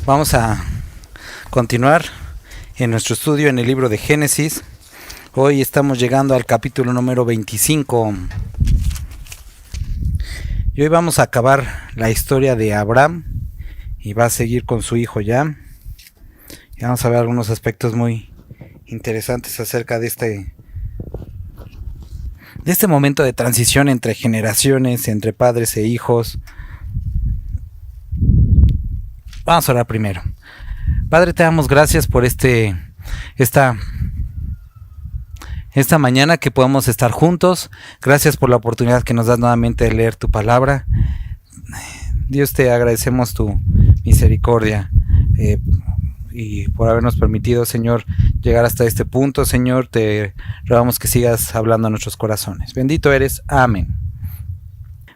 Vamos a continuar en nuestro estudio en el libro de Génesis. Hoy estamos llegando al capítulo número 25. Y hoy vamos a acabar la historia de Abraham y va a seguir con su hijo ya. Y vamos a ver algunos aspectos muy interesantes acerca de este momento de transición entre generaciones, entre padres e hijos. Vamos a orar primero. Padre, te damos gracias por esta mañana que podamos estar juntos. Gracias por la oportunidad que nos das nuevamente de leer tu palabra. Dios, te agradecemos tu misericordia y por habernos permitido, Señor, llegar hasta este punto. Señor, te rogamos que sigas hablando a nuestros corazones. Bendito eres. Amén.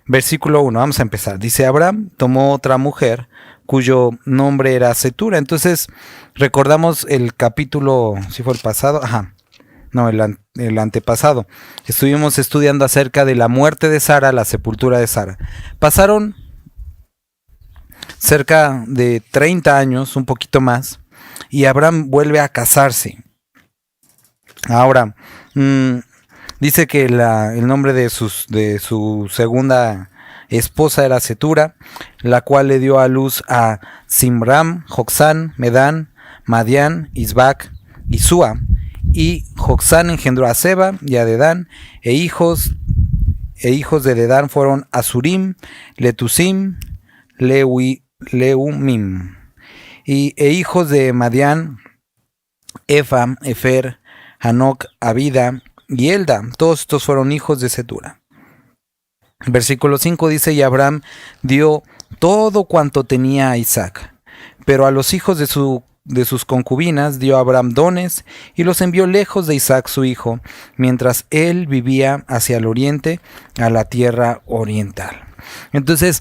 Versículo 1, vamos a empezar. Dice: Abraham tomó otra mujer cuyo nombre era Cetura. Entonces recordamos el capítulo, ¿sí fue el pasado? El antepasado. Estuvimos estudiando acerca de la muerte de Sara, la sepultura de Sara. Pasaron cerca de 30 años, un poquito más, y Abraham vuelve a casarse. Ahora, dice que el nombre de su segunda esposa era Cetura, la cual le dio a luz a Zimram, Joksán, Medán, Madián, Isbac y Sua. Y Joksán engendró a Seba y a Dedán, e hijos de Dedán fueron Azurim, Letusim, Leumim. E hijos de Madián, Efa, Efer, Hanok, Abida y Elda. Todos estos fueron hijos de Cetura. Versículo 5 dice: y Abraham dio todo cuanto tenía a Isaac, pero a los hijos de sus concubinas dio Abraham dones y los envió lejos de Isaac su hijo, mientras él vivía hacia el oriente, a la tierra oriental. Entonces,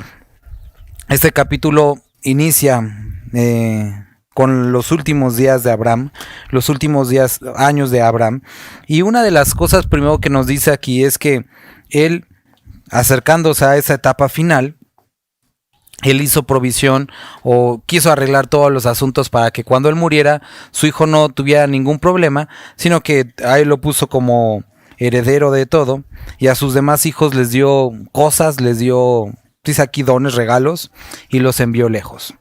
este capítulo inicia con los últimos días de Abraham, los últimos años de Abraham, y una de las cosas primero que nos dice aquí es que él, acercándose a esa etapa final, él hizo provisión o quiso arreglar todos los asuntos para que cuando él muriera su hijo no tuviera ningún problema, sino que a él lo puso como heredero de todo, y a sus demás hijos les dio cosas, les dio, dice aquí, dones, regalos, y los envió lejos.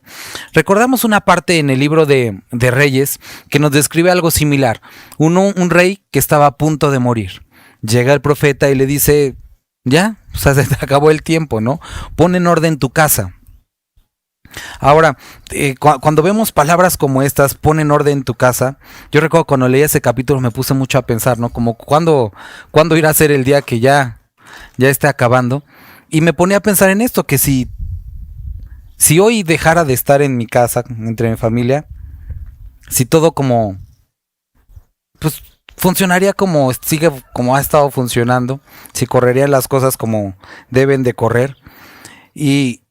Recordamos una parte en el libro de Reyes que nos describe algo similar. Un rey que estaba a punto de morir. Llega el profeta y le dice: ya, o sea, se te acabó el tiempo, ¿no? Pon en orden tu casa. Ahora, cuando vemos palabras como estas, pon en orden tu casa, yo recuerdo cuando leí ese capítulo me puse mucho a pensar, ¿no? Como ¿cuándo irá a ser el día que ya esté acabando? Y me ponía a pensar en esto, que si hoy dejara de estar en mi casa, entre mi familia, si todo pues funcionaría como ha estado funcionando, si correrían las cosas como deben de correr. Y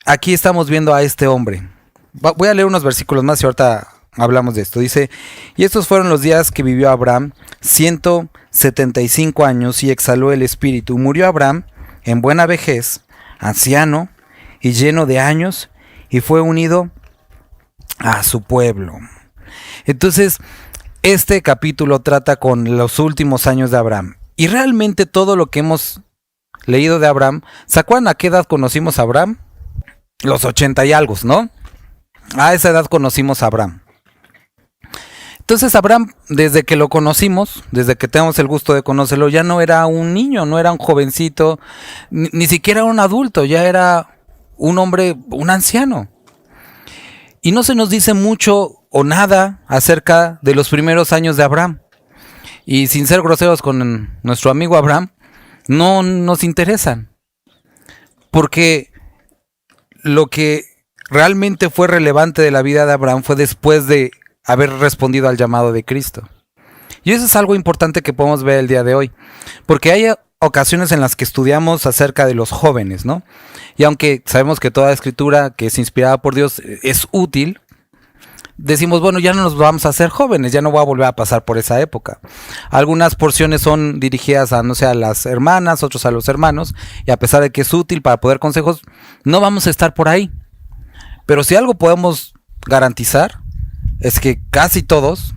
aquí estamos viendo a este hombre. Voy a leer unos versículos más y ahorita hablamos de esto. Dice: y estos fueron los días que vivió Abraham, 175 años, y exhaló el espíritu. Murió Abraham en buena vejez, anciano y lleno de años, y fue unido a su pueblo. Entonces, este capítulo trata con los últimos años de Abraham. Y realmente todo lo que hemos leído de Abraham, ¿se acuerdan a qué edad conocimos a Abraham? Los 80 y algo, ¿no? A esa edad conocimos a Abraham. Entonces Abraham, desde que lo conocimos, desde que tenemos el gusto de conocerlo, ya no era un niño, no era un jovencito, ni siquiera un adulto, ya era un hombre, un anciano. Y no se nos dice mucho o nada acerca de los primeros años de Abraham. Y sin ser groseros con nuestro amigo Abraham, no nos interesan. Porque lo que realmente fue relevante de la vida de Abraham fue después de haber respondido al llamado de Cristo. Y eso es algo importante que podemos ver el día de hoy. Porque hay ocasiones en las que estudiamos acerca de los jóvenes, ¿no? Y aunque sabemos que toda escritura que es inspirada por Dios es útil, decimos, bueno, ya no nos vamos a hacer jóvenes, ya no voy a volver a pasar por esa época. Algunas porciones son dirigidas a, no sé, a las hermanas, otros a los hermanos, y a pesar de que es útil para poder consejos, no vamos a estar por ahí. Pero si algo podemos garantizar, es que casi todos,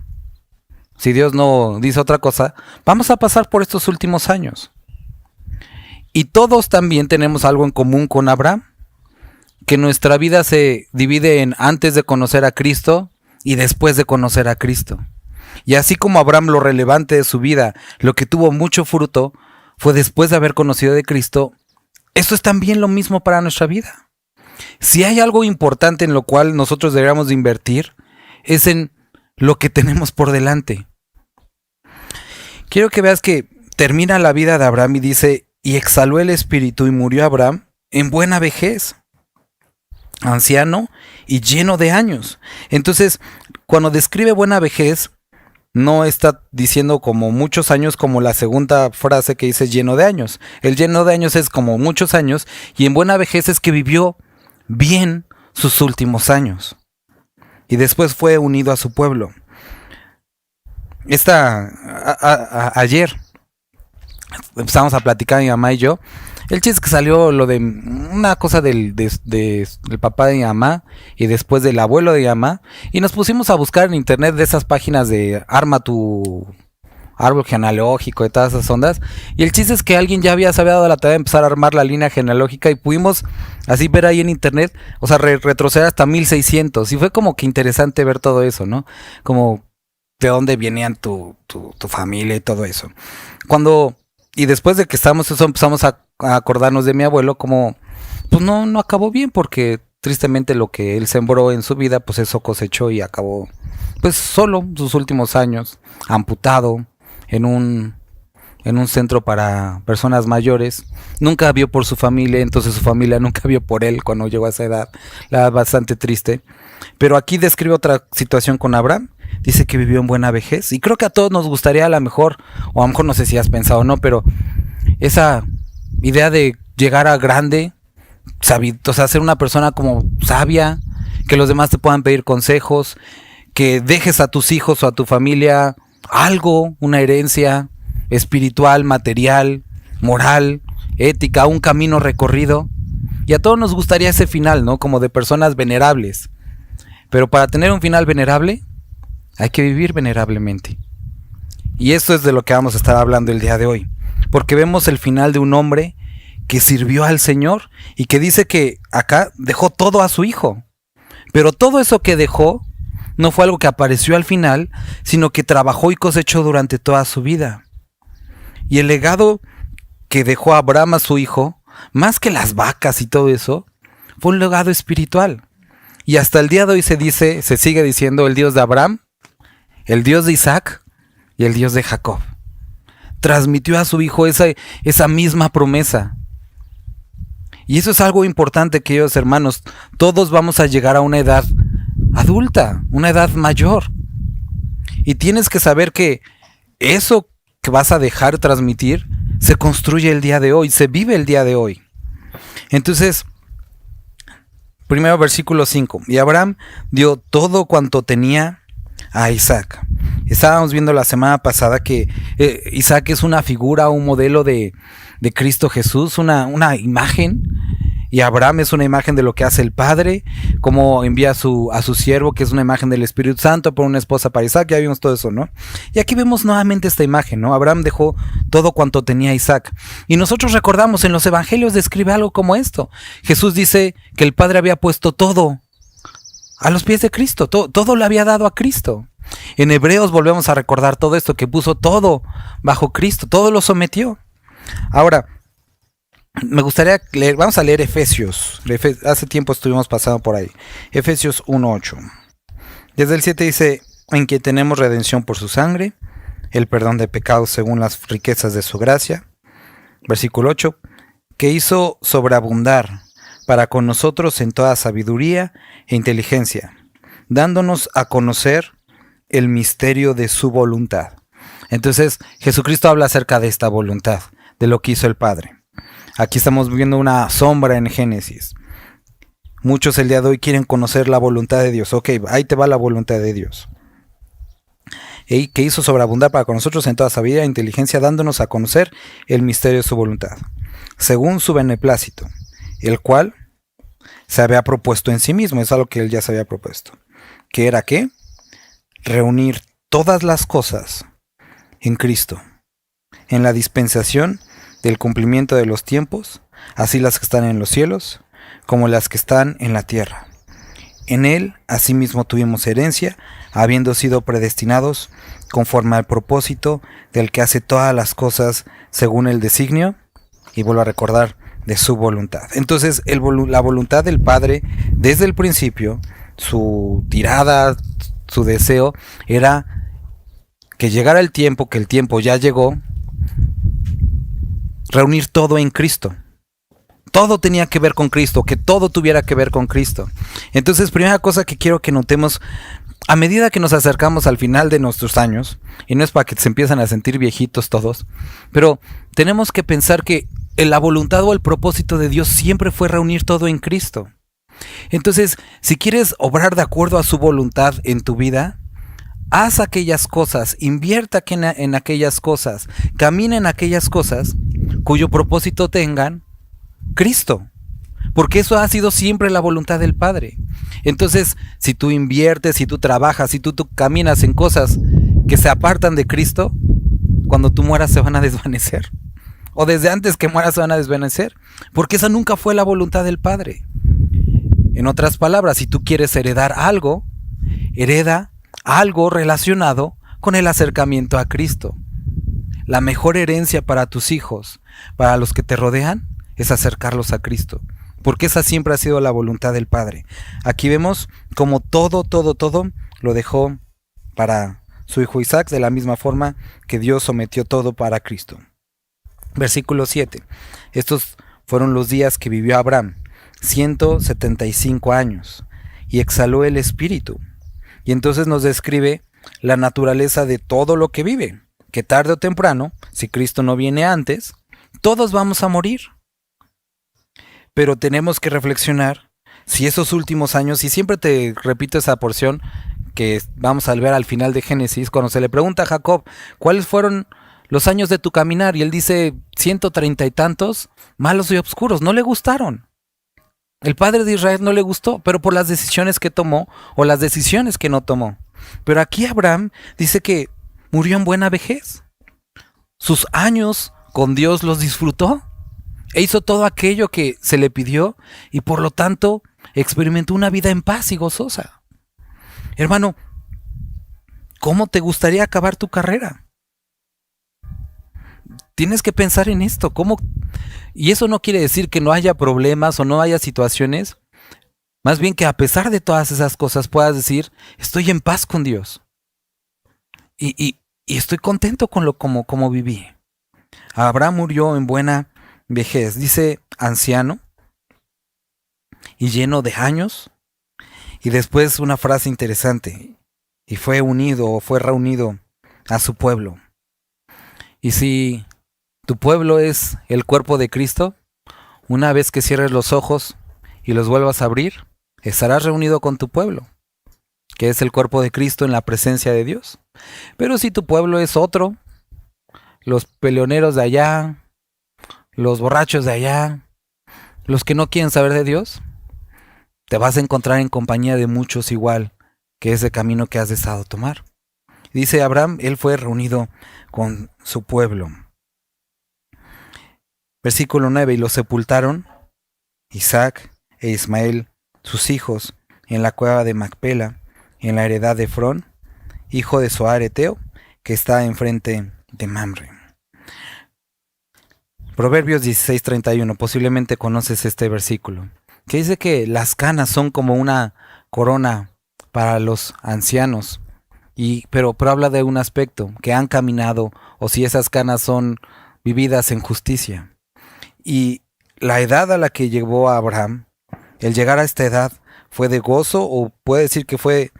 si Dios no dice otra cosa, vamos a pasar por estos últimos años. Y todos también tenemos algo en común con Abraham, que nuestra vida se divide en antes de conocer a Cristo y después de conocer a Cristo. Y así como Abraham, lo relevante de su vida, lo que tuvo mucho fruto, fue después de haber conocido de Cristo, eso es también lo mismo para nuestra vida. Si hay algo importante en lo cual nosotros deberíamos de invertir, es en lo que tenemos por delante. Quiero que veas que termina la vida de Abraham y dice, y exhaló el espíritu y murió Abraham en buena vejez, anciano y lleno de años. Entonces, cuando describe buena vejez, no está diciendo como muchos años como la segunda frase que dice lleno de años. El lleno de años es como muchos años, y en buena vejez es que vivió bien sus últimos años. Y después fue unido a su pueblo. Ayer empezamos a platicar mi mamá y yo. El chiste es que salió lo de una cosa del papá de mi mamá y después del abuelo de mi mamá, y nos pusimos a buscar en internet de esas páginas de arma tu árbol genealógico y todas esas ondas, y el chiste es que alguien ya se había dado la tarea de empezar a armar la línea genealógica, y pudimos así ver ahí en internet, o sea, retroceder hasta 1600, y fue como que interesante ver todo eso, ¿no? Como de dónde venían tu familia y todo eso. Y después de que estábamos eso, empezamos a acordarnos de mi abuelo, como pues no acabó bien, porque tristemente lo que él sembró en su vida, pues eso cosechó, y acabó pues solo sus últimos años, amputado en un centro para personas mayores. Nunca vio por su familia, entonces su familia nunca vio por él cuando llegó a esa edad. La edad bastante triste. Pero aquí describe otra situación con Abraham. Dice que vivió en buena vejez, y creo que a todos nos gustaría, a lo mejor, o a lo mejor no sé si has pensado o no, pero esa idea de llegar a grande, o sea, ser una persona como sabia, que los demás te puedan pedir consejos, que dejes a tus hijos o a tu familia algo, una herencia espiritual, material, moral, ética, un camino recorrido. Y a todos nos gustaría ese final, ¿no? Como de personas venerables. Pero para tener un final venerable, hay que vivir venerablemente. Y esto es de lo que vamos a estar hablando el día de hoy. Porque vemos el final de un hombre que sirvió al Señor y que dice que acá dejó todo a su hijo. Pero todo eso que dejó no fue algo que apareció al final, sino que trabajó y cosechó durante toda su vida. Y el legado que dejó Abraham a su hijo, más que las vacas y todo eso, fue un legado espiritual. Y hasta el día de hoy se sigue diciendo el Dios de Abraham, el Dios de Isaac y el Dios de Jacob. Transmitió a su hijo esa misma promesa. Y eso es algo importante, queridos hermanos. Todos vamos a llegar a una edad adulta, una edad mayor. Y tienes que saber que eso que vas a dejar transmitir se construye el día de hoy, se vive el día de hoy. Entonces, primero versículo 5. Y Abraham dio todo cuanto tenía a Isaac. Estábamos viendo la semana pasada que Isaac es una figura, un modelo de Cristo Jesús, una imagen. Y Abraham es una imagen de lo que hace el Padre, cómo envía a su siervo, que es una imagen del Espíritu Santo, por una esposa para Isaac. Ya vimos todo eso, ¿no? Y aquí vemos nuevamente esta imagen, ¿no? Abraham dejó todo cuanto tenía Isaac. Y nosotros recordamos, en los evangelios describe algo como esto. Jesús dice que el Padre había puesto todo a los pies de Cristo, todo le había dado a Cristo. En Hebreos volvemos a recordar todo esto, que puso todo bajo Cristo, todo lo sometió. Ahora, me gustaría leer, vamos a leer Efesios. Hace tiempo estuvimos pasando por ahí. Efesios 1:8. Desde el 7 dice, en que tenemos redención por su sangre, el perdón de pecados según las riquezas de su gracia. Versículo 8, que hizo sobreabundar para con nosotros en toda sabiduría e inteligencia, dándonos a conocer el misterio de su voluntad. Entonces, Jesucristo habla acerca de esta voluntad, de lo que hizo el Padre. Aquí estamos viendo una sombra en Génesis. Muchos el día de hoy quieren conocer la voluntad de Dios. Ok, ahí te va la voluntad de Dios. Que hizo sobreabundar para con nosotros en toda sabiduría e inteligencia, dándonos a conocer el misterio de su voluntad, según su beneplácito, el cual se había propuesto en sí mismo. Es algo que él ya se había propuesto. ¿Qué era qué? Reunir todas las cosas en Cristo, en la dispensación del cumplimiento de los tiempos, así las que están en los cielos como las que están en la tierra. En él asimismo tuvimos herencia, habiendo sido predestinados conforme al propósito del que hace todas las cosas según el designio, y vuelvo a recordar, de su voluntad. Entonces la voluntad del Padre desde el principio, su tirada, su deseo era que llegara el tiempo, que el tiempo ya llegó, reunir todo en Cristo. Todo tenía que ver con Cristo, que todo tuviera que ver con Cristo. Entonces, primera cosa que quiero que notemos, a medida que nos acercamos al final de nuestros años, y no es para que se empiezan a sentir viejitos todos, pero tenemos que pensar que la voluntad o el propósito de Dios siempre fue reunir todo en Cristo. Entonces, si quieres obrar de acuerdo a su voluntad en tu vida, haz aquellas cosas, invierta en aquellas cosas, camina en aquellas cosas cuyo propósito tengan Cristo, porque eso ha sido siempre la voluntad del Padre. Entonces, si tú inviertes, si tú trabajas, si tú caminas en cosas que se apartan de Cristo, cuando tú mueras se van a desvanecer, o desde antes que mueras se van a desvanecer, porque esa nunca fue la voluntad del Padre. En otras palabras, si tú quieres heredar algo, hereda algo relacionado con el acercamiento a Cristo. La mejor herencia para tus hijos, para los que te rodean, es acercarlos a Cristo, porque esa siempre ha sido la voluntad del Padre. Aquí vemos como todo lo dejó para su hijo Isaac, de la misma forma que Dios sometió todo para Cristo. Versículo 7. Estos fueron los días que vivió Abraham, 175 años, y exhaló el espíritu. Y entonces nos describe la naturaleza de todo lo que vive, que tarde o temprano, si Cristo no viene antes, todos vamos a morir. Pero tenemos que reflexionar si esos últimos años, y siempre te repito esa porción que vamos a ver al final de Génesis, cuando se le pregunta a Jacob, ¿cuáles fueron los años de tu caminar? Y él dice, 130 y tantos, malos y oscuros, no le gustaron. El padre de Israel no le gustó, pero por las decisiones que tomó o las decisiones que no tomó. Pero aquí Abraham dice que murió en buena vejez. Sus años con Dios los disfrutó. E hizo todo aquello que se le pidió y por lo tanto experimentó una vida en paz y gozosa. Hermano, ¿cómo te gustaría acabar tu carrera? Tienes que pensar en esto. Y eso no quiere decir que no haya problemas o no haya situaciones. Más bien que a pesar de todas esas cosas puedas decir, estoy en paz con Dios. Y estoy contento con como viví. Abraham murió en buena vejez, dice anciano y lleno de años, y después una frase interesante, y fue reunido a su pueblo. Y si tu pueblo es el cuerpo de Cristo, una vez que cierres los ojos y los vuelvas a abrir, estarás reunido con tu pueblo, que es el cuerpo de Cristo en la presencia de Dios. Pero si tu pueblo es otro, los peleoneros de allá, los borrachos de allá, los que no quieren saber de Dios, te vas a encontrar en compañía de muchos igual que ese camino que has deseado tomar. Dice Abraham, él fue reunido con su pueblo. Versículo 9, y los sepultaron Isaac e Ismael, sus hijos, en la cueva de Macpela, en la heredad de Efrón, hijo de Zoar Eteo, que está enfrente de Mamre. Proverbios 16:31, posiblemente conoces este versículo, que dice que las canas son como una corona para los ancianos, pero habla de un aspecto, que han caminado, o si esas canas son vividas en justicia. Y la edad a la que llegó a Abraham, el llegar a esta edad, fue de gozo, o puede decir que fue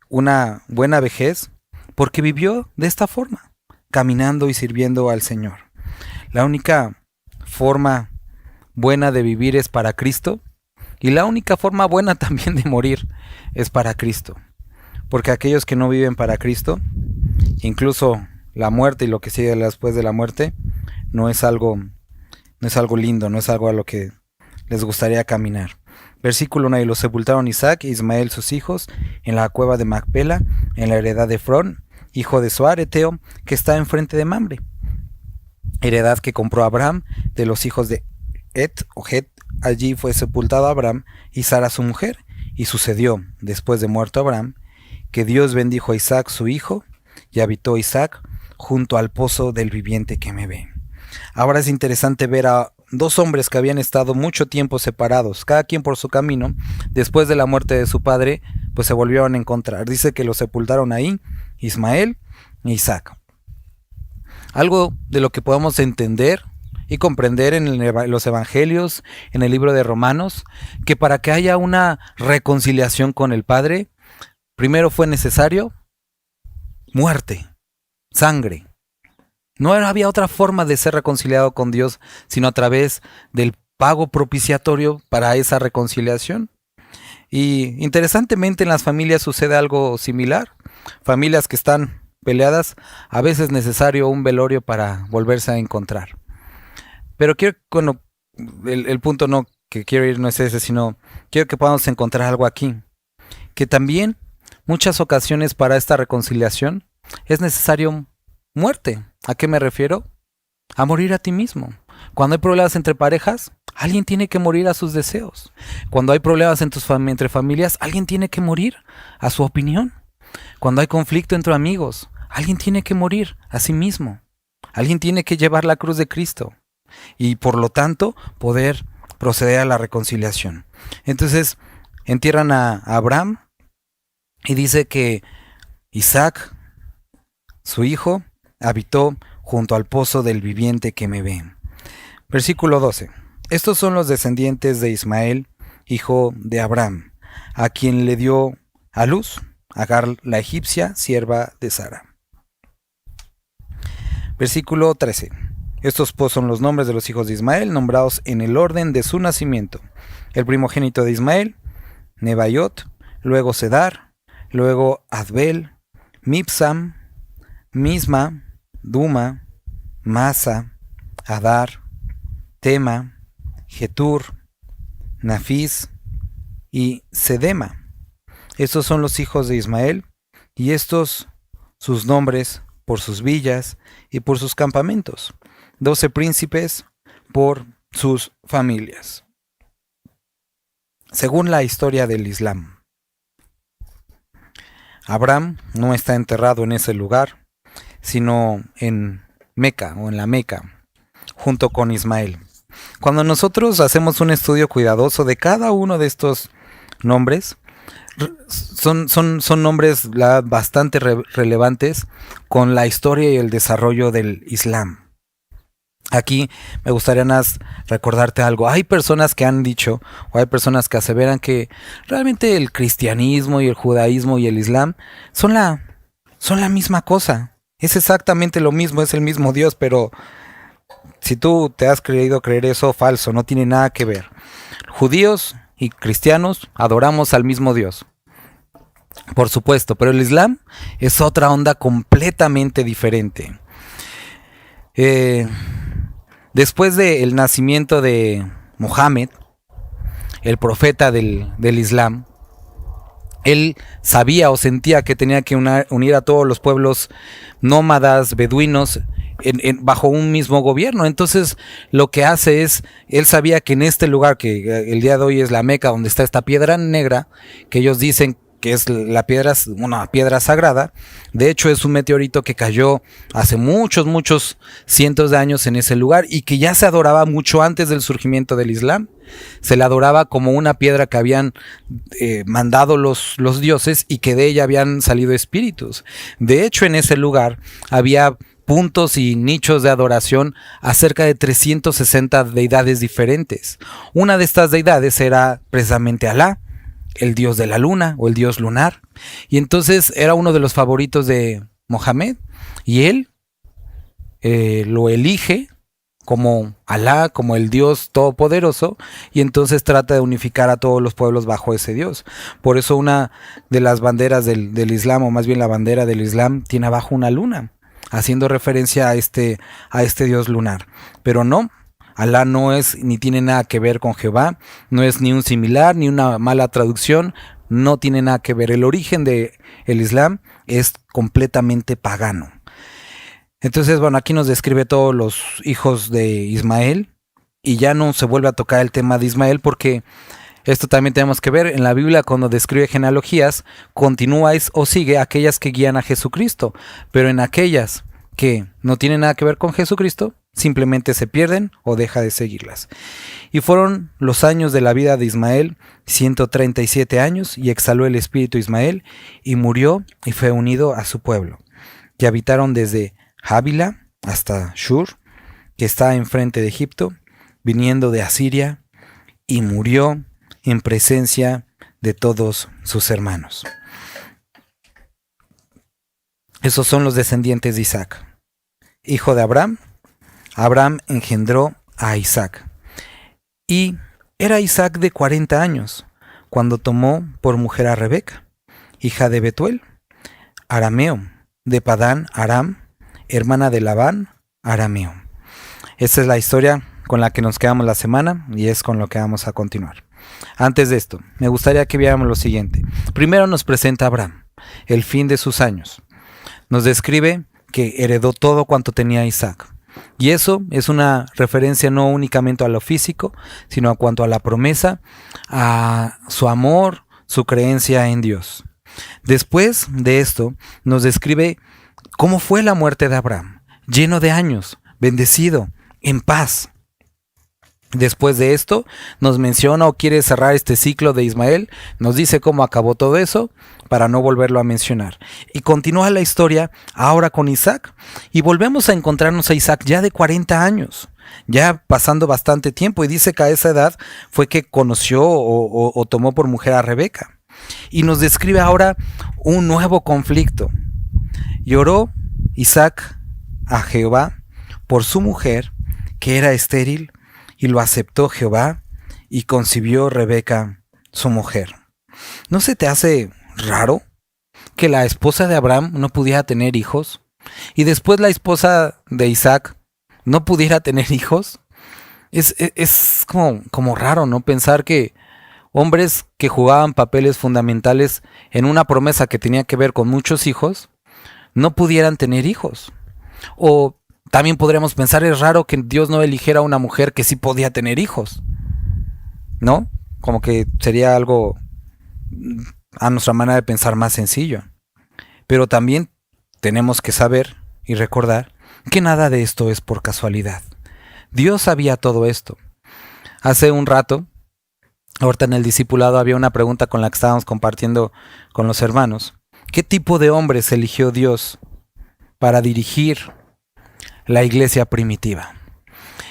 una buena vejez, porque vivió de esta forma, caminando y sirviendo al Señor. La única forma buena de vivir es para Cristo, Y la única forma buena también de morir es para Cristo. Porque aquellos que no viven para Cristo, incluso la muerte y lo que sigue después de la muerte, no es algo lindo, no es algo a lo que les gustaría caminar. Versículo 1, y los sepultaron Isaac e Ismael sus hijos en la cueva de Macpela, en la heredad de Efrón, hijo de Zoar Eteo, que está enfrente de Mamre, heredad que compró Abraham de los hijos de Het o Het. Allí fue sepultado Abraham y Sara su mujer, y sucedió, después de muerto Abraham, que Dios bendijo a Isaac su hijo, y habitó Isaac junto al pozo del viviente que me ve. Ahora es interesante ver a dos hombres que habían estado mucho tiempo separados, cada quien por su camino. Después de la muerte de su padre, pues se volvieron a encontrar. Dice que los sepultaron ahí, Ismael e Isaac. Algo de lo que podemos entender y comprender en los evangelios, en el libro de Romanos, que para que haya una reconciliación con el Padre, primero fue necesario muerte, sangre. No había otra forma de ser reconciliado con Dios, sino a través del pago propiciatorio para esa reconciliación. Y interesantemente en las familias sucede algo similar. Familias que están peleadas, a veces es necesario un velorio para volverse a encontrar. Pero el punto no que quiero ir no es ese, sino quiero que podamos encontrar algo aquí. Que también muchas ocasiones para esta reconciliación es necesario muerte. ¿A qué me refiero? A morir a ti mismo. Cuando hay problemas entre parejas, alguien tiene que morir a sus deseos. Cuando hay problemas entre familias, alguien tiene que morir a su opinión. Cuando hay conflicto entre amigos, alguien tiene que morir a sí mismo. Alguien tiene que llevar la cruz de Cristo y por lo tanto poder proceder a la reconciliación. Entonces entierran a Abraham y dice que Isaac, su hijo, habitó junto al pozo del viviente que me ve. Versículo 12. Estos son los descendientes de Ismael, hijo de Abraham, a quien le dio a luz Agar la egipcia, sierva de Sara. Versículo 13. Estos pues son los nombres de los hijos de Ismael, nombrados en el orden de su nacimiento. El primogénito de Ismael, Nebaiot, luego Sedar, luego Adbel, Mibsam, Misma, Duma, Masa, Adar, Tema, Getur, Nafis y Sedema. Estos son los hijos de Ismael, y estos sus nombres por sus villas y por sus campamentos. 12 príncipes por sus familias. Según la historia del Islam, Abraham no está enterrado en ese lugar, sino en Meca o en la Meca, junto con Ismael. Cuando nosotros hacemos un estudio cuidadoso de cada uno de estos nombres, son nombres bastante relevantes con la historia y el desarrollo del Islam. Aquí me gustaría recordarte algo. Hay personas que han dicho, o hay personas que aseveran que realmente el cristianismo y el judaísmo y el Islam son la misma cosa. Es exactamente lo mismo, es el mismo Dios, pero si tú te has creído creer eso, falso, no tiene nada que ver. Judíos y cristianos adoramos al mismo Dios, por supuesto, pero el Islam es otra onda completamente diferente. Después del nacimiento de Mohammed, el profeta del Islam, él sabía o sentía que tenía que unir a todos los pueblos nómadas, beduinos, bajo un mismo gobierno. Entonces lo que hace es, él sabía que en este lugar, que el día de hoy es la Meca, donde está esta piedra negra, que ellos dicen que es una piedra sagrada. De hecho es un meteorito que cayó hace muchos cientos de años en ese lugar, y que ya se adoraba mucho antes del surgimiento del Islam. Se la adoraba como una piedra que habían mandado los dioses, y que de ella habían salido espíritus. De hecho en ese lugar había puntos y nichos de adoración a cerca de 360 deidades diferentes. Una de estas deidades era precisamente Alá, el dios de la luna o el dios lunar, y entonces era uno de los favoritos de Mohammed, y él lo elige como Alá, como el Dios todopoderoso, y entonces trata de unificar a todos los pueblos bajo ese Dios. Por eso una de las banderas del Islam, o más bien la bandera del Islam, tiene abajo una luna, haciendo referencia a este Dios lunar. Pero no, Alá no es ni tiene nada que ver con Jehová, no es ni un similar, ni una mala traducción, no tiene nada que ver. El origen del Islam es completamente pagano. Entonces, bueno, aquí nos describe todos los hijos de Ismael y ya no se vuelve a tocar el tema de Ismael porque esto también tenemos que ver en la Biblia cuando describe genealogías, continúa o sigue aquellas que guían a Jesucristo, pero en aquellas que no tienen nada que ver con Jesucristo, simplemente se pierden o deja de seguirlas. Y fueron los años de la vida de Ismael, 137 años, y exhaló el espíritu Ismael, y murió y fue unido a su pueblo. Y habitaron desde Havila hasta Shur, que está enfrente de Egipto, viniendo de Asiria, y murió en presencia de todos sus hermanos. Esos son los descendientes de Isaac. Hijo de Abraham, Abraham engendró a Isaac. Y era Isaac de 40 años, cuando tomó por mujer a Rebeca, hija de Betuel, arameo, de Padán Aram, hermana de Labán, arameo. Esta es la historia con la que nos quedamos la semana y es con lo que vamos a continuar. Antes de esto, me gustaría que viéramos lo siguiente. Primero nos presenta a Abraham, el fin de sus años. Nos describe que heredó todo cuanto tenía Isaac. Y eso es una referencia no únicamente a lo físico, sino a cuanto a la promesa, a su amor, su creencia en Dios. Después de esto, nos describe cómo fue la muerte de Abraham, lleno de años, bendecido, en paz. Después de esto, nos menciona o quiere cerrar este ciclo de Ismael, nos dice cómo acabó todo eso, para no volverlo a mencionar. Y continúa la historia ahora con Isaac, y volvemos a encontrarnos a Isaac ya de 40 años, ya pasando bastante tiempo, y dice que a esa edad fue que conoció o tomó por mujer a Rebeca. Y nos describe ahora un nuevo conflicto. Y oró Isaac a Jehová por su mujer, que era estéril, y lo aceptó Jehová, y concibió Rebeca, su mujer. ¿No se te hace raro que la esposa de Abraham no pudiera tener hijos? Y después la esposa de Isaac no pudiera tener hijos. Es como raro, ¿no? Pensar que hombres que jugaban papeles fundamentales en una promesa que tenía que ver con muchos hijos, no pudieran tener hijos. O también podríamos pensar, es raro que Dios no eligiera a una mujer que sí podía tener hijos, ¿no? Como que sería algo a nuestra manera de pensar más sencillo. Pero también tenemos que saber y recordar que nada de esto es por casualidad. Dios sabía todo esto. Hace un rato, ahorita en el discipulado había una pregunta con la que estábamos compartiendo con los hermanos. ¿Qué tipo de hombres eligió Dios para dirigir la iglesia primitiva?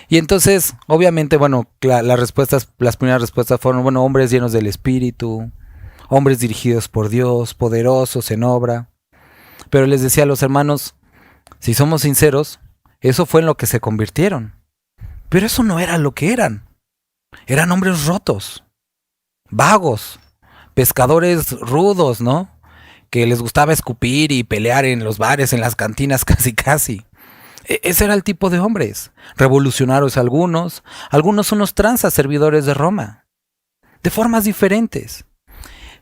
Y entonces, obviamente, bueno, las primeras respuestas fueron, bueno, hombres llenos del Espíritu, hombres dirigidos por Dios, poderosos en obra. Pero les decía a los hermanos, si somos sinceros, eso fue en lo que se convirtieron. Pero eso no era lo que eran. Eran hombres rotos, vagos, pescadores rudos, ¿no? Que les gustaba escupir y pelear en los bares, en las cantinas, casi. Ese era el tipo de hombres. Revolucionarios algunos unos tranzas servidores de Roma, de formas diferentes.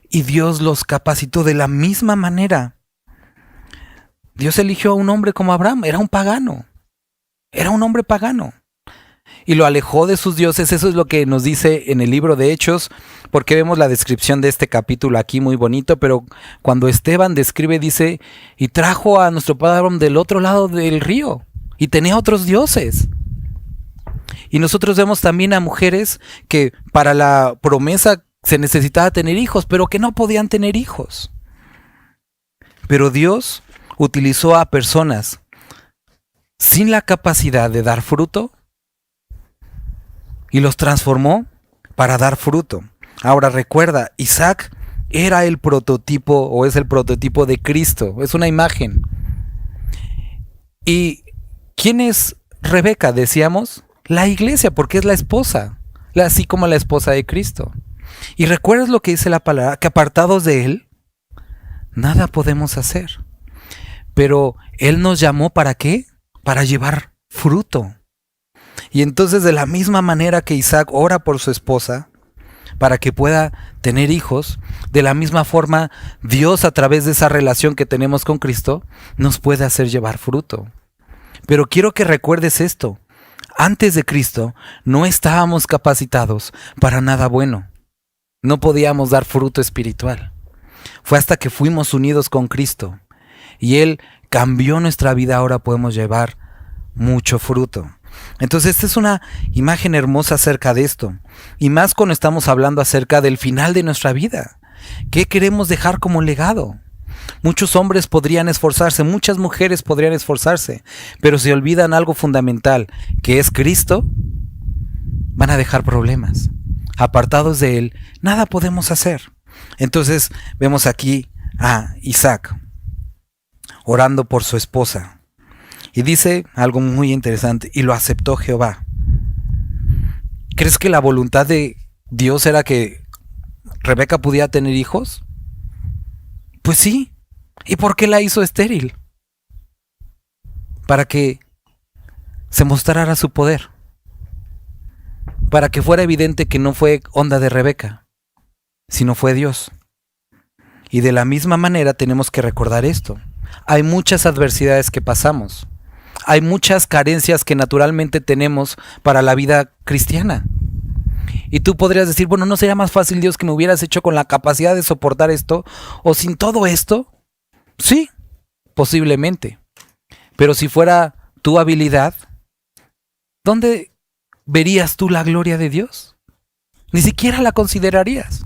Y Dios los capacitó de la misma manera. Dios eligió a un hombre como Abraham, era un pagano. Era un hombre pagano. Y lo alejó de sus dioses. Eso es lo que nos dice en el libro de Hechos, porque vemos la descripción de este capítulo aquí muy bonito, pero cuando Esteban describe, dice, y trajo a nuestro padre Abraham del otro lado del río, y tenía otros dioses. Y nosotros vemos también a mujeres que para la promesa se necesitaba tener hijos, pero que no podían tener hijos. Pero Dios utilizó a personas sin la capacidad de dar fruto y los transformó para dar fruto. Ahora recuerda, Isaac era el prototipo o es el prototipo de Cristo, es una imagen. ¿Y quién es Rebeca? Decíamos, La iglesia, porque es la esposa, así como la esposa de Cristo. Y recuerdas lo que dice la palabra, que apartados de Él, nada podemos hacer. Pero Él nos llamó ¿para qué? Para llevar fruto. Y entonces de la misma manera que Isaac ora por su esposa, para que pueda tener hijos, de la misma forma Dios, a través de esa relación que tenemos con Cristo, nos puede hacer llevar fruto. Pero quiero que recuerdes esto: antes de Cristo no estábamos capacitados para nada bueno. No podíamos dar fruto espiritual. Fue hasta que fuimos unidos con Cristo y Él cambió nuestra vida, ahora podemos llevar mucho fruto. Entonces esta es una imagen hermosa acerca de esto. Y más cuando estamos hablando acerca del final de nuestra vida. ¿Qué queremos dejar como legado? Muchos hombres podrían esforzarse, muchas mujeres podrían esforzarse, pero si olvidan algo fundamental, que es Cristo, van a dejar problemas. Apartados de Él, nada podemos hacer. Entonces vemos aquí a Isaac orando por su esposa. Y dice algo muy interesante: y lo aceptó Jehová. ¿Crees que la voluntad de Dios era que Rebeca pudiera tener hijos? Pues sí. ¿Y por qué la hizo estéril? Para que se mostrara su poder. Para que fuera evidente que no fue onda de Rebeca, sino fue Dios. Y de la misma manera tenemos que recordar esto. Hay muchas adversidades que pasamos. Hay muchas carencias que naturalmente tenemos para la vida cristiana. Y tú podrías decir, bueno, ¿no sería más fácil, Dios, que me hubieras hecho con la capacidad de soportar esto o sin todo esto? Sí, posiblemente. Pero si fuera tu habilidad, ¿dónde verías tú la gloria de Dios? Ni siquiera la considerarías.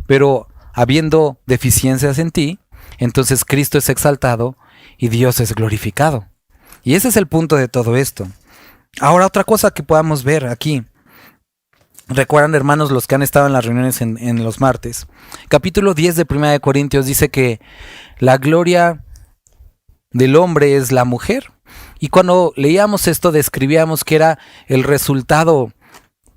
Pero habiendo deficiencias en ti, entonces Cristo es exaltado y Dios es glorificado. Y ese es el punto de todo esto. Ahora, otra cosa que podamos ver aquí. Recuerdan, hermanos, los que han estado en las reuniones en los martes. Capítulo 10 de 1 Corintios dice que la gloria del hombre es la mujer. Y cuando leíamos esto, describíamos que era el resultado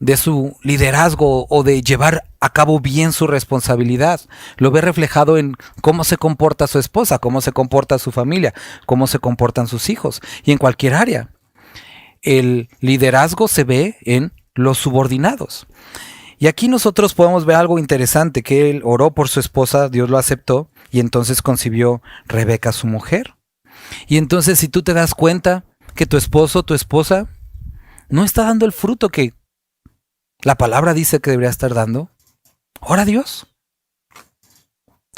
de su liderazgo o de llevar a cabo bien su responsabilidad. Lo ve reflejado en cómo se comporta su esposa, cómo se comporta su familia, cómo se comportan sus hijos y en cualquier área. El liderazgo se ve en los subordinados. Y aquí nosotros podemos ver algo interesante, que él oró por su esposa, Dios lo aceptó y entonces concibió Rebeca, su mujer. Y entonces, si tú te das cuenta que tu esposo, tu esposa, no está dando el fruto que la palabra dice que debería estar dando, ora a Dios.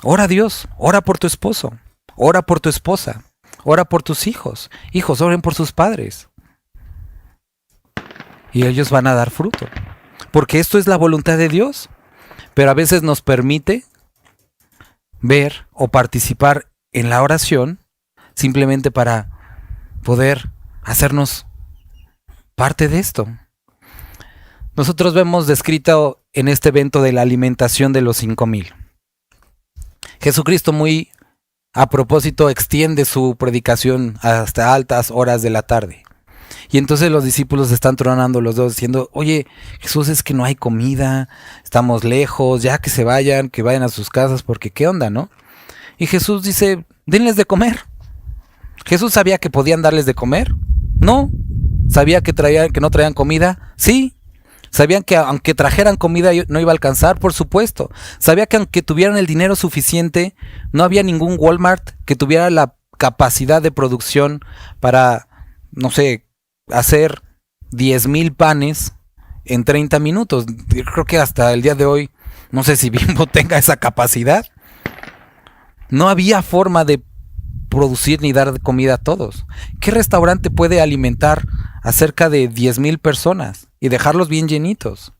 Ora a Dios, ora por tu esposo, ora por tu esposa, ora por tus hijos. Hijos, oren por sus padres. Y ellos van a dar fruto. Porque esto es la voluntad de Dios. Pero a veces nos permite ver o participar en la oración simplemente para poder hacernos parte de esto. Nosotros vemos descrito en este evento de la alimentación de los 5,000. Jesucristo, muy a propósito, extiende su predicación hasta altas horas de la tarde. Y entonces los discípulos están tronando los dos diciendo, oye, Jesús, es que no hay comida, estamos lejos, ya que se vayan, que vayan a sus casas, porque qué onda, ¿no? Y Jesús dice, denles de comer. ¿Jesús sabía que podían darles de comer? No. ¿Sabía que no traían comida? Sí. ¿Sabían que aunque trajeran comida no iba a alcanzar? Por supuesto. ¿Sabía que aunque tuvieran el dinero suficiente, no había ningún Walmart que tuviera la capacidad de producción para, no sé, hacer 10,000 panes en 30 minutos? Yo creo que hasta el día de hoy, no sé si Bimbo tenga esa capacidad. No había forma de producir ni dar comida a todos. ¿Qué restaurante puede alimentar a cerca de 10,000 personas y dejarlos bien llenitos?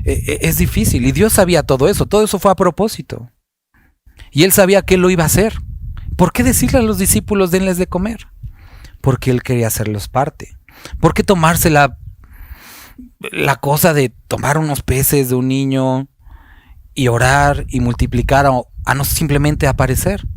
Es difícil, y Dios sabía todo eso fue a propósito. Y Él sabía que Él lo iba a hacer. ¿Por qué decirle a los discípulos, denles de comer? Porque Él quería hacerlos parte. ¿Por qué tomarse la cosa de tomar unos peces de un niño y orar y multiplicar a no simplemente aparecer?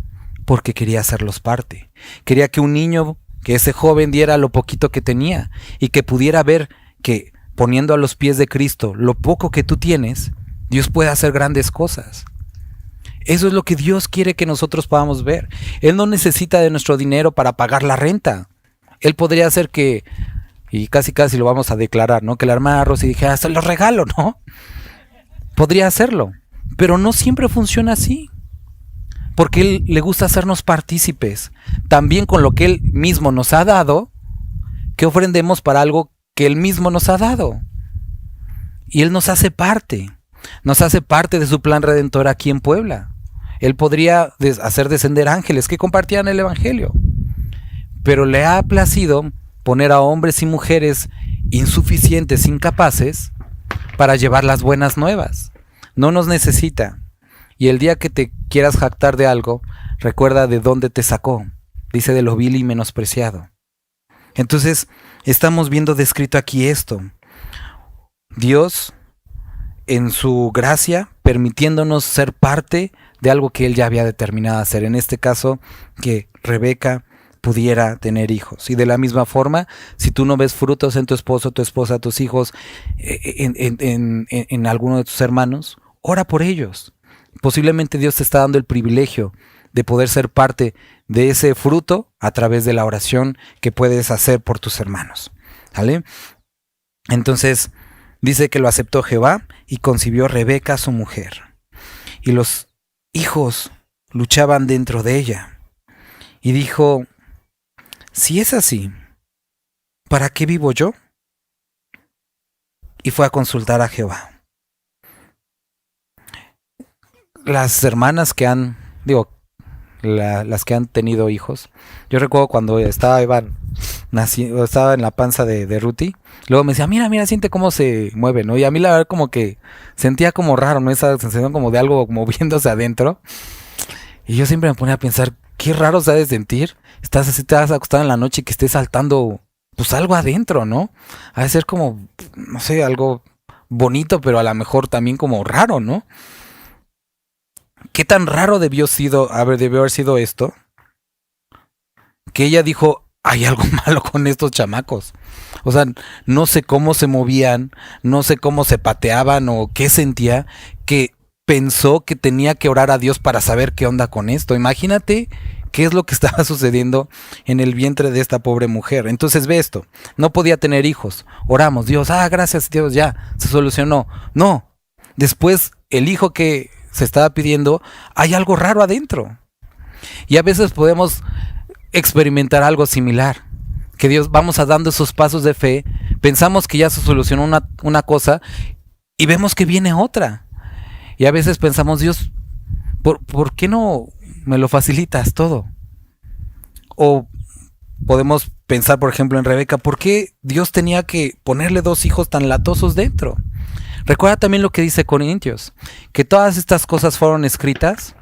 Porque quería hacerlos parte. Quería que un niño, que ese joven diera lo poquito que tenía y que pudiera ver que poniendo a los pies de Cristo lo poco que tú tienes, Dios puede hacer grandes cosas. Eso es lo que Dios quiere que nosotros podamos ver. Él no necesita de nuestro dinero para pagar la renta. Él podría hacer que, y casi lo vamos a declarar, ¿no? Que la hermana Rosy dijera, se los regalo, ¿no? Podría hacerlo, pero no siempre funciona así. Porque Él le gusta hacernos partícipes. También con lo que Él mismo nos ha dado, que ofrendemos para algo que Él mismo nos ha dado. Y Él nos hace parte. Nos hace parte de su plan redentor aquí en Puebla. Él podría hacer descender ángeles que compartían el evangelio. Pero le ha placido poner a hombres y mujeres insuficientes, incapaces, para llevar las buenas nuevas. No nos necesita. Y el día que te quieras jactar de algo, recuerda de dónde te sacó. Dice de lo vil y menospreciado. Entonces, estamos viendo descrito aquí esto. Dios, en su gracia, permitiéndonos ser parte de algo que Él ya había determinado hacer. En este caso, que Rebeca pudiera tener hijos. Y de la misma forma, si tú no ves frutos en tu esposo, tu esposa, tus hijos, en alguno de tus hermanos, ora por ellos. Posiblemente Dios te está dando el privilegio de poder ser parte de ese fruto a través de la oración que puedes hacer por tus hermanos. ¿Vale? Entonces, dice que lo aceptó Jehová y concibió Rebeca su mujer. Y los hijos luchaban dentro de ella. Y dijo, si es así, ¿para qué vivo yo? Y fue a consultar a Jehová. Las hermanas que han, las que han tenido hijos, yo recuerdo cuando estaba estaba en la panza de Ruti, luego me decía, mira, siente cómo se mueve, ¿no? Y a mí la verdad como que sentía como raro, ¿no? Esa sensación como de algo moviéndose adentro. Y yo siempre me ponía a pensar, qué raro se ha de sentir. Estás así, te vas a acostar en la noche y que esté saltando, pues algo adentro, ¿no? Ha de ser como, no sé, algo bonito, pero a lo mejor también como raro, ¿no? ¿Qué tan raro debió haber sido esto? Que ella dijo, hay algo malo con estos chamacos. O sea, no sé cómo se movían, no sé cómo se pateaban o qué sentía, que pensó que tenía que orar a Dios para saber qué onda con esto. Imagínate qué es lo que estaba sucediendo en el vientre de esta pobre mujer. Entonces ve esto, no podía tener hijos. Oramos, Dios, gracias Dios, ya, se solucionó. No, después el hijo que se estaba pidiendo, hay algo raro adentro. Y a veces podemos experimentar algo similar. Que Dios, vamos a dando esos pasos de fe, pensamos que ya se solucionó una cosa y vemos que viene otra. Y a veces pensamos, Dios, ¿por qué no me lo facilitas todo? O podemos pensar, por ejemplo, en Rebeca, ¿por qué Dios tenía que ponerle 2 hijos tan latosos dentro? Recuerda también lo que dice Corintios, que todas estas cosas fueron escritas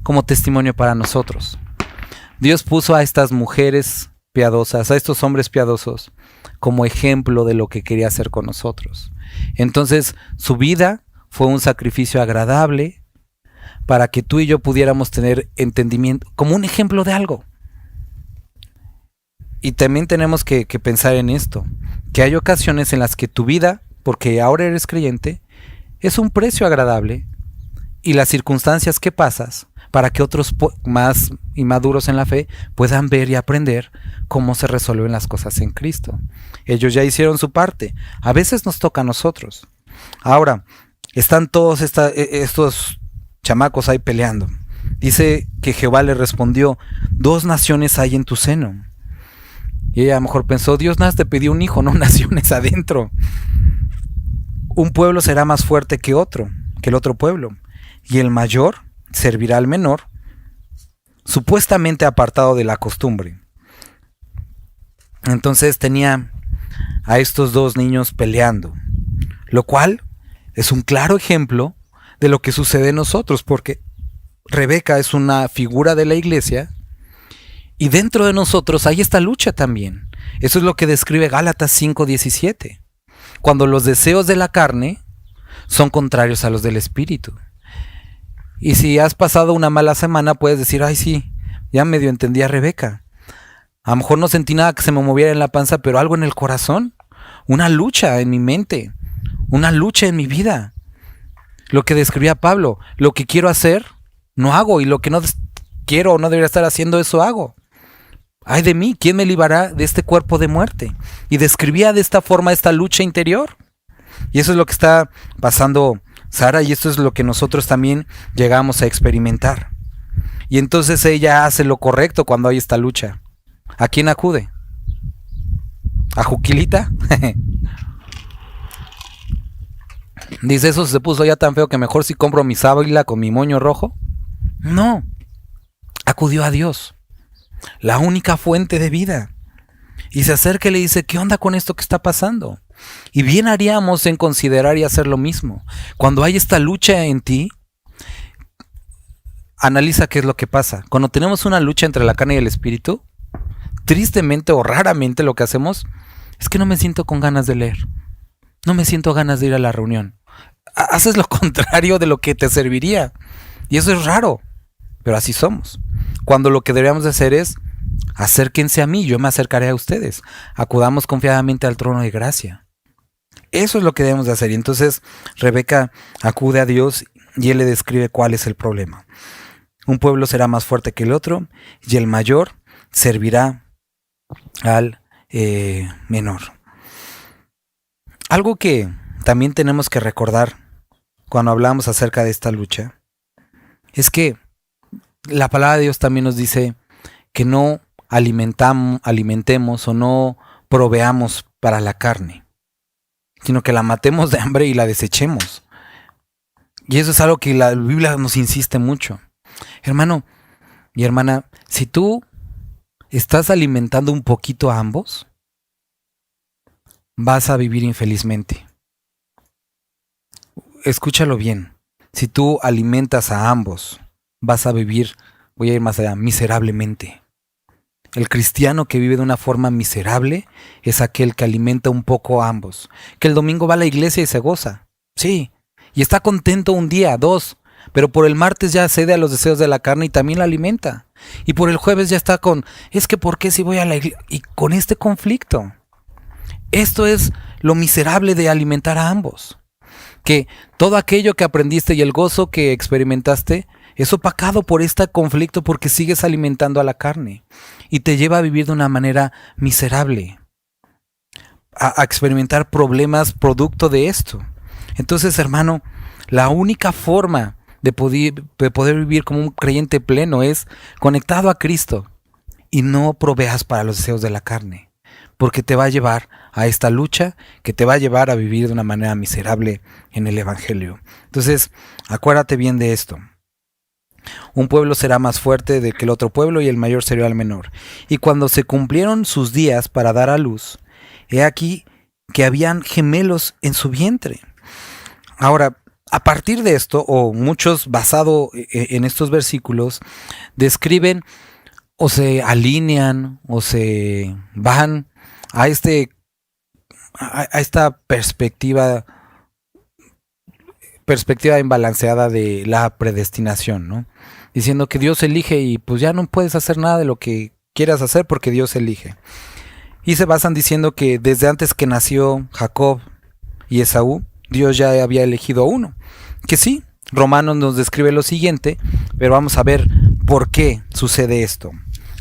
como testimonio para nosotros. Dios puso a estas mujeres piadosas, a estos hombres piadosos, como ejemplo de lo que quería hacer con nosotros. Entonces, su vida fue un sacrificio agradable para que tú y yo pudiéramos tener entendimiento, como un ejemplo de algo. Y también tenemos que pensar en esto, que hay ocasiones en las que tu vida, porque ahora eres creyente, es un precio agradable, y las circunstancias que pasas para que otros más inmaduros en la fe puedan ver y aprender cómo se resuelven las cosas en Cristo. Ellos ya hicieron su parte, a veces nos toca a nosotros. Ahora, están todos estos chamacos ahí peleando. Dice que Jehová le respondió, 2 naciones hay en tu seno. Y ella a lo mejor pensó, Dios nada te pidió un hijo, no naciones adentro. Un pueblo será más fuerte que el otro pueblo, y el mayor servirá al menor, supuestamente apartado de la costumbre. Entonces tenía a estos 2 niños peleando, lo cual es un claro ejemplo de lo que sucede en nosotros, porque Rebeca es una figura de la iglesia, y dentro de nosotros hay esta lucha también. Eso es lo que describe Gálatas 5:17. Cuando los deseos de la carne son contrarios a los del espíritu. Y si has pasado una mala semana, puedes decir, ay sí, ya medio entendí a Rebeca. A lo mejor no sentí nada que se me moviera en la panza, pero algo en el corazón. una lucha en mi mente, una lucha en mi vida. Lo que describía Pablo, lo que quiero hacer, no hago, y lo que no quiero o no debería estar haciendo, eso hago. Ay de mí, ¿quién me librará de este cuerpo de muerte? Y describía de esta forma esta lucha interior. Y eso es lo que está pasando Sara, y esto es lo que nosotros también llegamos a experimentar. Y entonces ella hace lo correcto cuando hay esta lucha. ¿A quién acude? ¿A Juquilita? Dice, eso se puso ya tan feo que mejor si compro mi sábila con mi moño rojo. No, acudió a Dios, la única fuente de vida. Y se acerca y le dice, ¿qué onda con esto que está pasando? Y bien haríamos en considerar y hacer lo mismo. Cuando hay esta lucha en ti, analiza qué es lo que pasa. Cuando tenemos una lucha entre la carne y el espíritu, tristemente o raramente lo que hacemos es que no me siento con ganas de leer. No me siento ganas de ir a la reunión. Haces lo contrario de lo que te serviría. Y eso es raro, pero así somos. Cuando lo que deberíamos de hacer es, acérquense a mí, yo me acercaré a ustedes. Acudamos confiadamente al trono de gracia. Eso es lo que debemos de hacer. Y entonces Rebeca acude a Dios y él le describe cuál es el problema. Un pueblo será más fuerte que el otro y el mayor servirá al menor. Algo que también tenemos que recordar cuando hablamos acerca de esta lucha es que la palabra de Dios también nos dice que no alimentemos o no proveamos para la carne, sino que la matemos de hambre y la desechemos. Y eso es algo que la Biblia nos insiste mucho. Hermano y hermana, si tú estás alimentando un poquito a ambos, vas a vivir infelizmente. Escúchalo bien. Si tú alimentas a ambos, vas a vivir, voy a ir más allá, miserablemente. El cristiano que vive de una forma miserable es aquel que alimenta un poco a ambos. Que el domingo va a la iglesia y se goza. Sí. Y está contento un día, 2. Pero por el martes ya cede a los deseos de la carne y también la alimenta. Y por el jueves ya está con, es que ¿por qué si voy a la iglesia? Y con este conflicto. Esto es lo miserable de alimentar a ambos. Que todo aquello que aprendiste y el gozo que experimentaste es opacado por este conflicto porque sigues alimentando a la carne y te lleva a vivir de una manera miserable, a experimentar problemas producto de esto. Entonces, hermano, la única forma de poder vivir como un creyente pleno es conectado a Cristo y no proveas para los deseos de la carne, porque te va a llevar a esta lucha que te va a llevar a vivir de una manera miserable en el Evangelio. Entonces, acuérdate bien de esto. Un pueblo será más fuerte que el otro pueblo y el mayor será el menor. Y cuando se cumplieron sus días para dar a luz, he aquí que habían gemelos en su vientre. Ahora, a partir de esto, o muchos basado en estos versículos, describen o se alinean o se van a esta perspectiva imbalanceada de la predestinación, ¿no? Diciendo que Dios elige y pues ya no puedes hacer nada de lo que quieras hacer porque Dios elige. Y se basan diciendo que desde antes que nació Jacob y Esaú, Dios ya había elegido a uno. Que sí, Romanos nos describe lo siguiente, pero vamos a ver por qué sucede esto.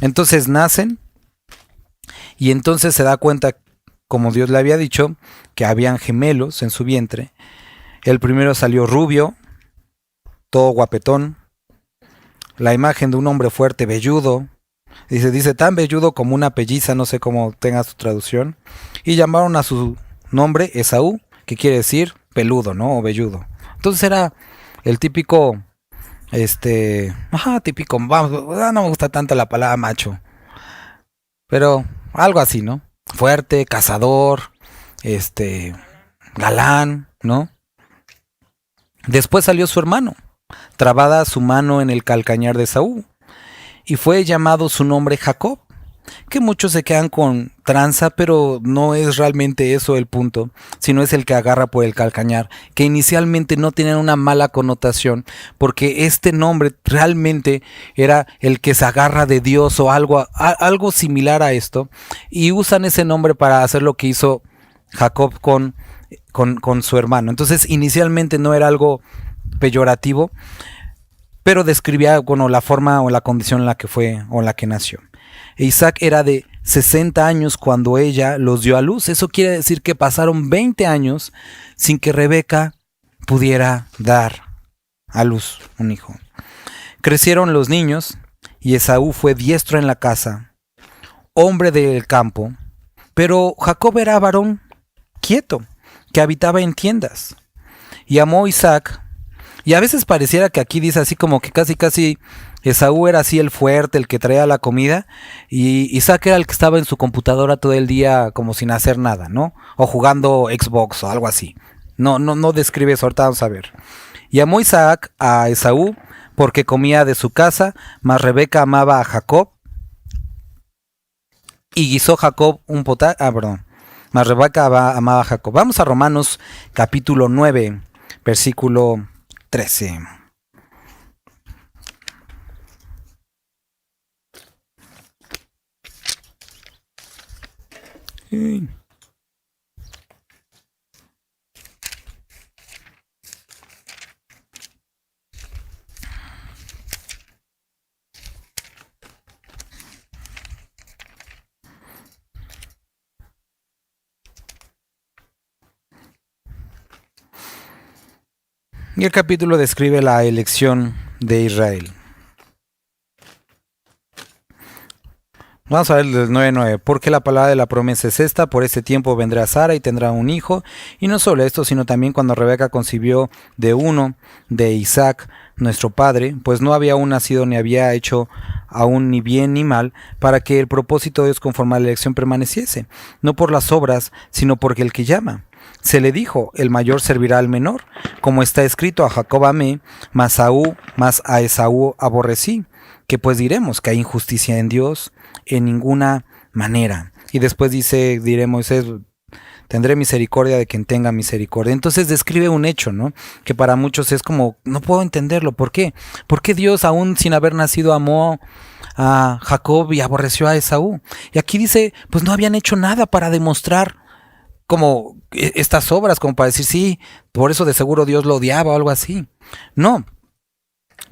Entonces nacen y entonces se da cuenta, como Dios le había dicho, que habían gemelos en su vientre. El primero salió rubio, todo guapetón, la imagen de un hombre fuerte, velludo. Dice tan velludo como una pelliza, no sé cómo tenga su traducción. Y llamaron a su nombre Esaú, que quiere decir peludo, ¿no? O velludo. Entonces era el típico, típico, vamos, no me gusta tanto la palabra macho, pero algo así, ¿no? Fuerte, cazador, galán, ¿no? Después salió su hermano, trabada su mano en el calcañar de Esaú, y fue llamado su nombre Jacob, que muchos se quedan con tranza, pero no es realmente eso el punto, sino es el que agarra por el calcañar, que inicialmente no tenían una mala connotación, porque este nombre realmente era el que se agarra de Dios o algo similar a esto, y usan ese nombre para hacer lo que hizo Jacob con su hermano. Entonces inicialmente no era algo peyorativo, pero describía la forma o la condición en la que fue o en la que nació. Isaac era de 60 años cuando ella los dio a luz. Eso quiere decir que pasaron 20 años sin que Rebeca pudiera dar a luz un hijo. Crecieron los niños y Esaú fue diestro en la casa, hombre del campo, pero Jacob era varón quieto, que habitaba en tiendas. Y amó Isaac. Y a veces pareciera que aquí dice así como que casi Esaú era así el fuerte, el que traía la comida, y Isaac era el que estaba en su computadora todo el día como sin hacer nada, ¿no? O jugando Xbox o algo así. No describe eso, ahorita vamos a ver. Y amó Isaac a Esaú porque comía de su casa, mas Rebeca amaba a Jacob. Y guisó Jacob un potaje. Mas Rebeca amaba a Jacob. Vamos a Romanos capítulo 9, versículo 13. Y el capítulo describe la elección de Israel. Vamos a ver el 9:9. Porque la palabra de la promesa es esta: por ese tiempo vendrá Sara y tendrá un hijo. Y no solo esto, sino también cuando Rebeca concibió de uno, de Isaac, nuestro padre, pues no había aún nacido ni había hecho aún ni bien ni mal, para que el propósito de Dios conforme a la elección permaneciese, no por las obras, sino porque el que llama. Se le dijo: el mayor servirá al menor, como está escrito: a Jacob amé, mas a Esaú aborrecí. Que pues diremos que hay injusticia en Dios, en ninguna manera. Y después diré Moisés: tendré misericordia de quien tenga misericordia. Entonces describe un hecho, ¿no? Que para muchos es como, no puedo entenderlo. ¿Por qué? ¿Por qué Dios, aún sin haber nacido, amó a Jacob y aborreció a Esaú? Y aquí dice, pues no habían hecho nada para demostrar como estas obras, como para decir, sí, por eso de seguro Dios lo odiaba o algo así. No.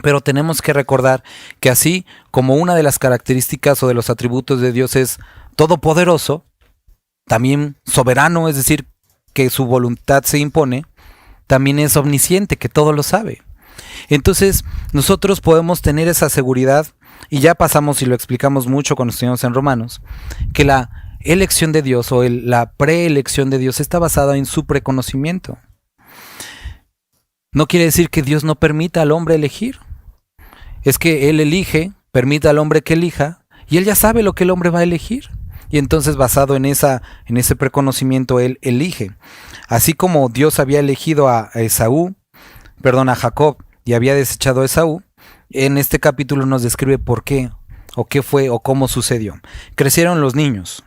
Pero tenemos que recordar que así como una de las características o de los atributos de Dios es todopoderoso, también soberano, es decir, que su voluntad se impone, también es omnisciente, que todo lo sabe. Entonces nosotros podemos tener esa seguridad, y ya pasamos y lo explicamos mucho cuando estuvimos en Romanos, que la elección de Dios o la preelección de Dios está basada en su preconocimiento. No quiere decir que Dios no permita al hombre elegir. Es que Él elige, permite al hombre que elija, y Él ya sabe lo que el hombre va a elegir. Y entonces, basado en ese preconocimiento, Él elige. Así como Dios había elegido a Jacob, y había desechado a Esaú, en este capítulo nos describe por qué, o qué fue, o cómo sucedió. Crecieron los niños,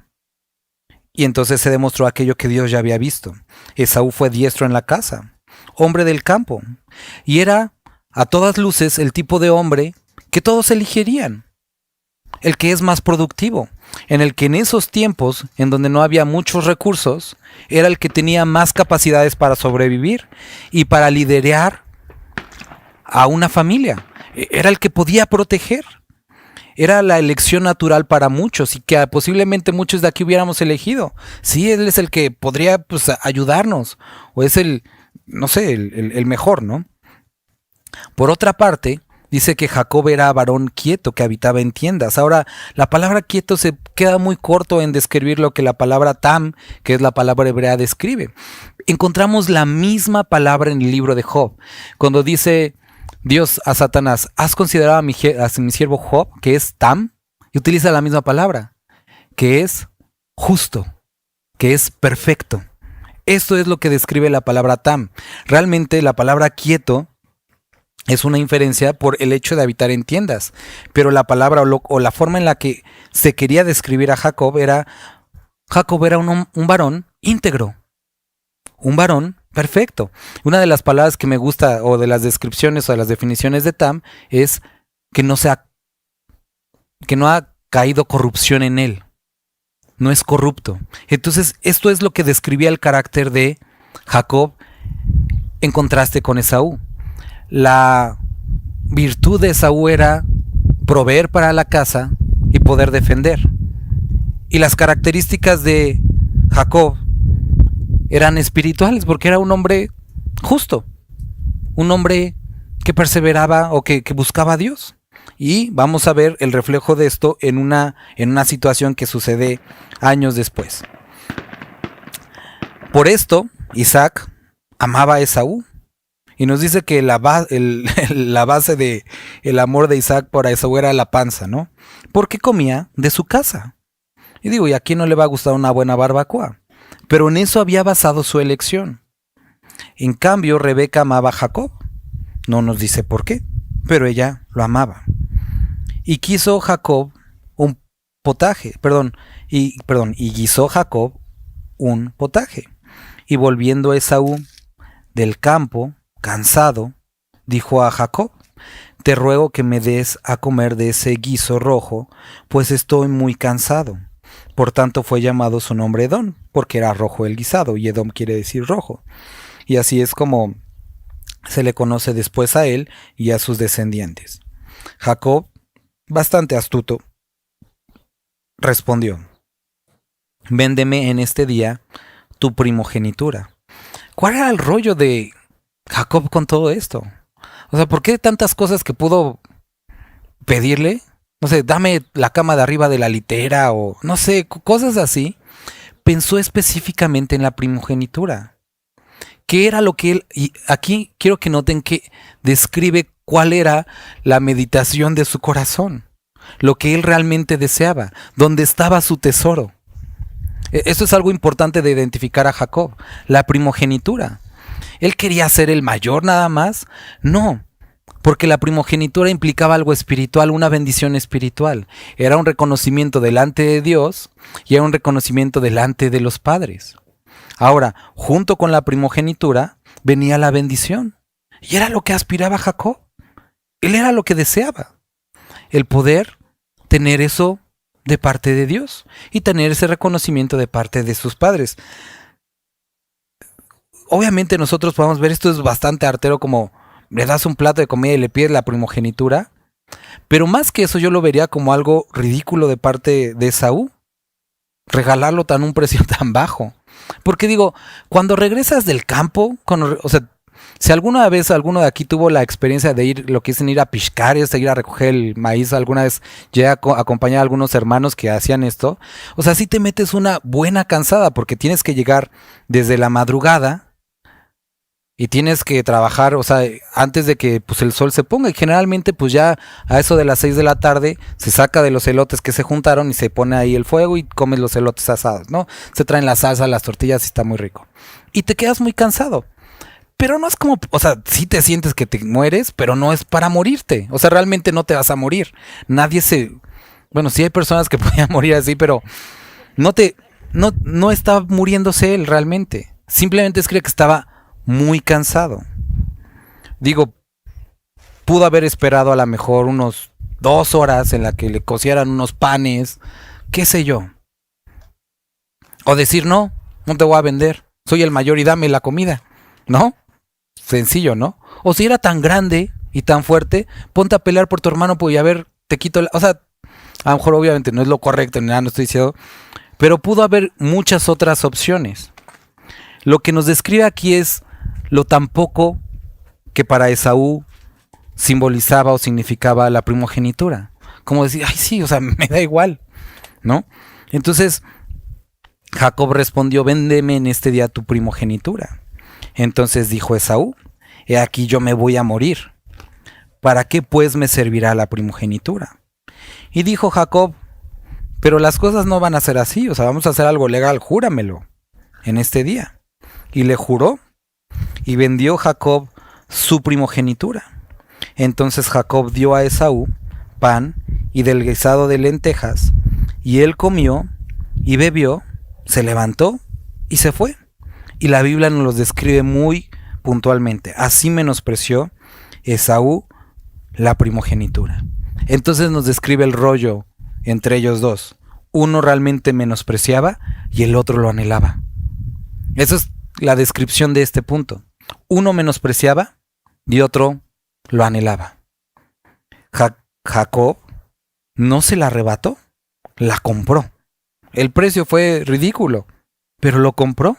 y entonces se demostró aquello que Dios ya había visto. Esaú fue diestro en la casa, hombre del campo, y era a todas luces el tipo de hombre que todos elegirían, el que es más productivo, en el que en esos tiempos, en donde no había muchos recursos, era el que tenía más capacidades para sobrevivir y para liderar a una familia. Era el que podía proteger. Era la elección natural para muchos, y que posiblemente muchos de aquí hubiéramos elegido. Sí, él es el que podría ayudarnos, o es el mejor, ¿no? Por otra parte, dice que Jacob era varón quieto, que habitaba en tiendas. Ahora, la palabra quieto se queda muy corto en describir lo que la palabra tam, que es la palabra hebrea, describe. Encontramos la misma palabra en el libro de Job, cuando dice Dios a Satanás: ¿has considerado a mi siervo Job, que es tam? Y utiliza la misma palabra, que es justo, que es perfecto. Esto es lo que describe la palabra tam. Realmente la palabra quieto es una inferencia por el hecho de habitar en tiendas, pero la palabra o la forma en la que se quería describir a Jacob era un varón íntegro, un varón perfecto. Una de las palabras que me gusta, o de las descripciones o de las definiciones de Tam, es que no ha caído corrupción en él. no es corrupto. Entonces, esto es lo que describía el carácter de Jacob en contraste con Esaú. La virtud de Esaú era proveer para la casa y poder defender. Y las características de Jacob eran espirituales porque era un hombre justo, un hombre que perseveraba o que buscaba a Dios. Y vamos a ver el reflejo de esto en una situación que sucede años después. Por esto, Isaac amaba a Esaú. Y nos dice que la base de el amor de Isaac por Esaú era la panza, ¿no? Porque comía de su casa. Y digo, ¿y a quién no le va a gustar una buena barbacoa? Pero en eso había basado su elección. En cambio, Rebeca amaba a Jacob. No nos dice por qué, pero ella lo amaba. Y quiso Jacob un potaje, y guisó Jacob un potaje. Y volviendo Esaú del campo, cansado, dijo a Jacob: te ruego que me des a comer de ese guiso rojo, pues estoy muy cansado. Por tanto fue llamado su nombre Edom, porque era rojo el guisado, y Edom quiere decir rojo. Y así es como se le conoce después a él y a sus descendientes. Jacob, bastante astuto, respondió: véndeme en este día tu primogenitura. ¿Cuál era el rollo de Jacob con todo esto? O sea, ¿por qué tantas cosas que pudo pedirle? No sé, dame la cama de arriba de la litera o no sé, cosas así. Pensó específicamente en la primogenitura. ¿Qué era lo que él... Y aquí quiero que noten que describe cuál era la meditación de su corazón. Lo que él realmente deseaba. Dónde estaba su tesoro. Eso es algo importante de identificar a Jacob. La primogenitura. ¿Él quería ser el mayor nada más? No. Porque la primogenitura implicaba algo espiritual, una bendición espiritual. Era un reconocimiento delante de Dios y era un reconocimiento delante de los padres. Ahora, junto con la primogenitura venía la bendición. Y era lo que aspiraba Jacob. Él era lo que deseaba. El poder tener eso de parte de Dios y tener ese reconocimiento de parte de sus padres. Obviamente nosotros podemos ver esto es bastante artero, como le das un plato de comida y le pides la primogenitura, pero más que eso yo lo vería como algo ridículo de parte de Esaú, regalarlo tan un precio tan bajo. Porque digo, cuando regresas del campo, o sea, si alguna vez alguno de aquí tuvo la experiencia de ir, lo que dicen ir a piscar, es ir a recoger el maíz, alguna vez llegué a acompañar a algunos hermanos que hacían esto, o sea, sí te metes una buena cansada porque tienes que llegar desde la madrugada y tienes que trabajar, o sea, antes de que pues, el sol se ponga. Y generalmente pues ya a eso de las 6 de la tarde se saca de los elotes que se juntaron y se pone ahí el fuego y comes los elotes asados, ¿no? Se traen la salsa, las tortillas y está muy rico. Y te quedas muy cansado. Pero no es como, o sea, sí te sientes que te mueres, pero no es para morirte. O sea, realmente no te vas a morir. Bueno, sí hay personas que podían morir así, pero no estaba muriéndose él realmente. Simplemente es que estaba muy cansado. Digo, pudo haber esperado a lo mejor unos 2 horas en la que le cocieran unos panes, qué sé yo. O decir, no te voy a vender, soy el mayor y dame la comida, ¿no? Sencillo, ¿no? O si era tan grande y tan fuerte, ponte a pelear por tu hermano, pues a ver, te quito o sea, a lo mejor obviamente no es lo correcto, ni nada, no estoy diciendo, pero pudo haber muchas otras opciones. Lo que nos describe aquí es lo tan poco que para Esaú simbolizaba o significaba la primogenitura. Como decir, ay sí, o sea, me da igual, ¿no? Entonces, Jacob respondió, véndeme en este día tu primogenitura. Entonces dijo Esaú, he aquí yo me voy a morir. ¿Para qué pues me servirá la primogenitura? Y dijo Jacob, pero las cosas no van a ser así, o sea, vamos a hacer algo legal, júramelo en este día. Y le juró, y vendió Jacob su primogenitura. Entonces Jacob dio a Esaú pan y del guisado de lentejas, y él comió y bebió, se levantó y se fue. Y la Biblia nos los describe muy puntualmente. Así menospreció Esaú la primogenitura. Entonces nos describe el rollo entre ellos dos. uno realmente menospreciaba y el otro lo anhelaba. Esa es la descripción de este punto. Uno menospreciaba y otro lo anhelaba. Jacob no se la arrebató, la compró. El precio fue ridículo, pero lo compró.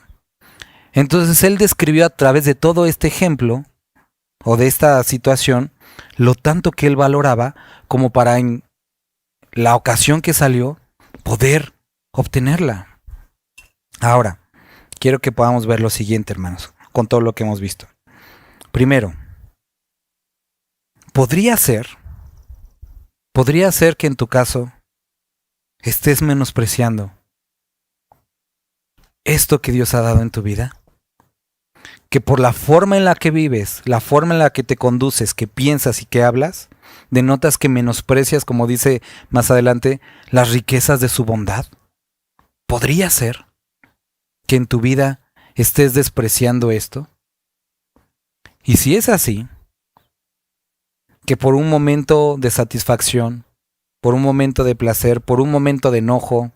Entonces él describió a través de todo este ejemplo o de esta situación lo tanto que él valoraba como para en la ocasión que salió poder obtenerla. Ahora, quiero que podamos ver lo siguiente, hermanos, con todo lo que hemos visto. Primero, podría ser que en tu caso estés menospreciando esto que Dios ha dado en tu vida. Que por la forma en la que vives, la forma en la que te conduces, que piensas y que hablas, denotas que menosprecias, como dice más adelante, las riquezas de su bondad. ¿Podría ser que en tu vida estés despreciando esto? Y si es así, que por un momento de satisfacción, por un momento de placer, por un momento de enojo,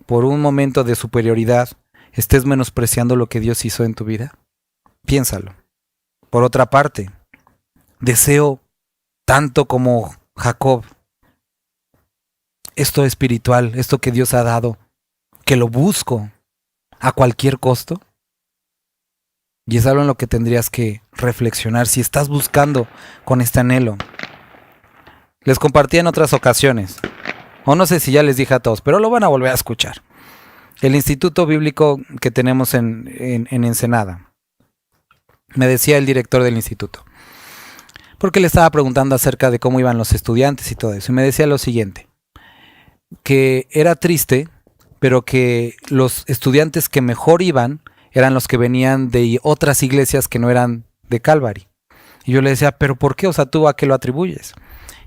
por un momento de superioridad, estés menospreciando lo que Dios hizo en tu vida. Piénsalo. Por otra parte, deseo tanto como Jacob esto espiritual, esto que Dios ha dado, que lo busco a cualquier costo. Y es algo en lo que tendrías que reflexionar si estás buscando con este anhelo. Les compartí en otras ocasiones, o no sé si ya les dije a todos, pero lo van a volver a escuchar. El instituto bíblico que tenemos en Ensenada. Me decía el director del instituto, porque le estaba preguntando acerca de cómo iban los estudiantes y todo eso, y me decía lo siguiente, que era triste, pero que los estudiantes que mejor iban eran los que venían de otras iglesias que no eran de Calvary. Y yo le decía, ¿pero por qué? O sea, ¿tú a qué lo atribuyes?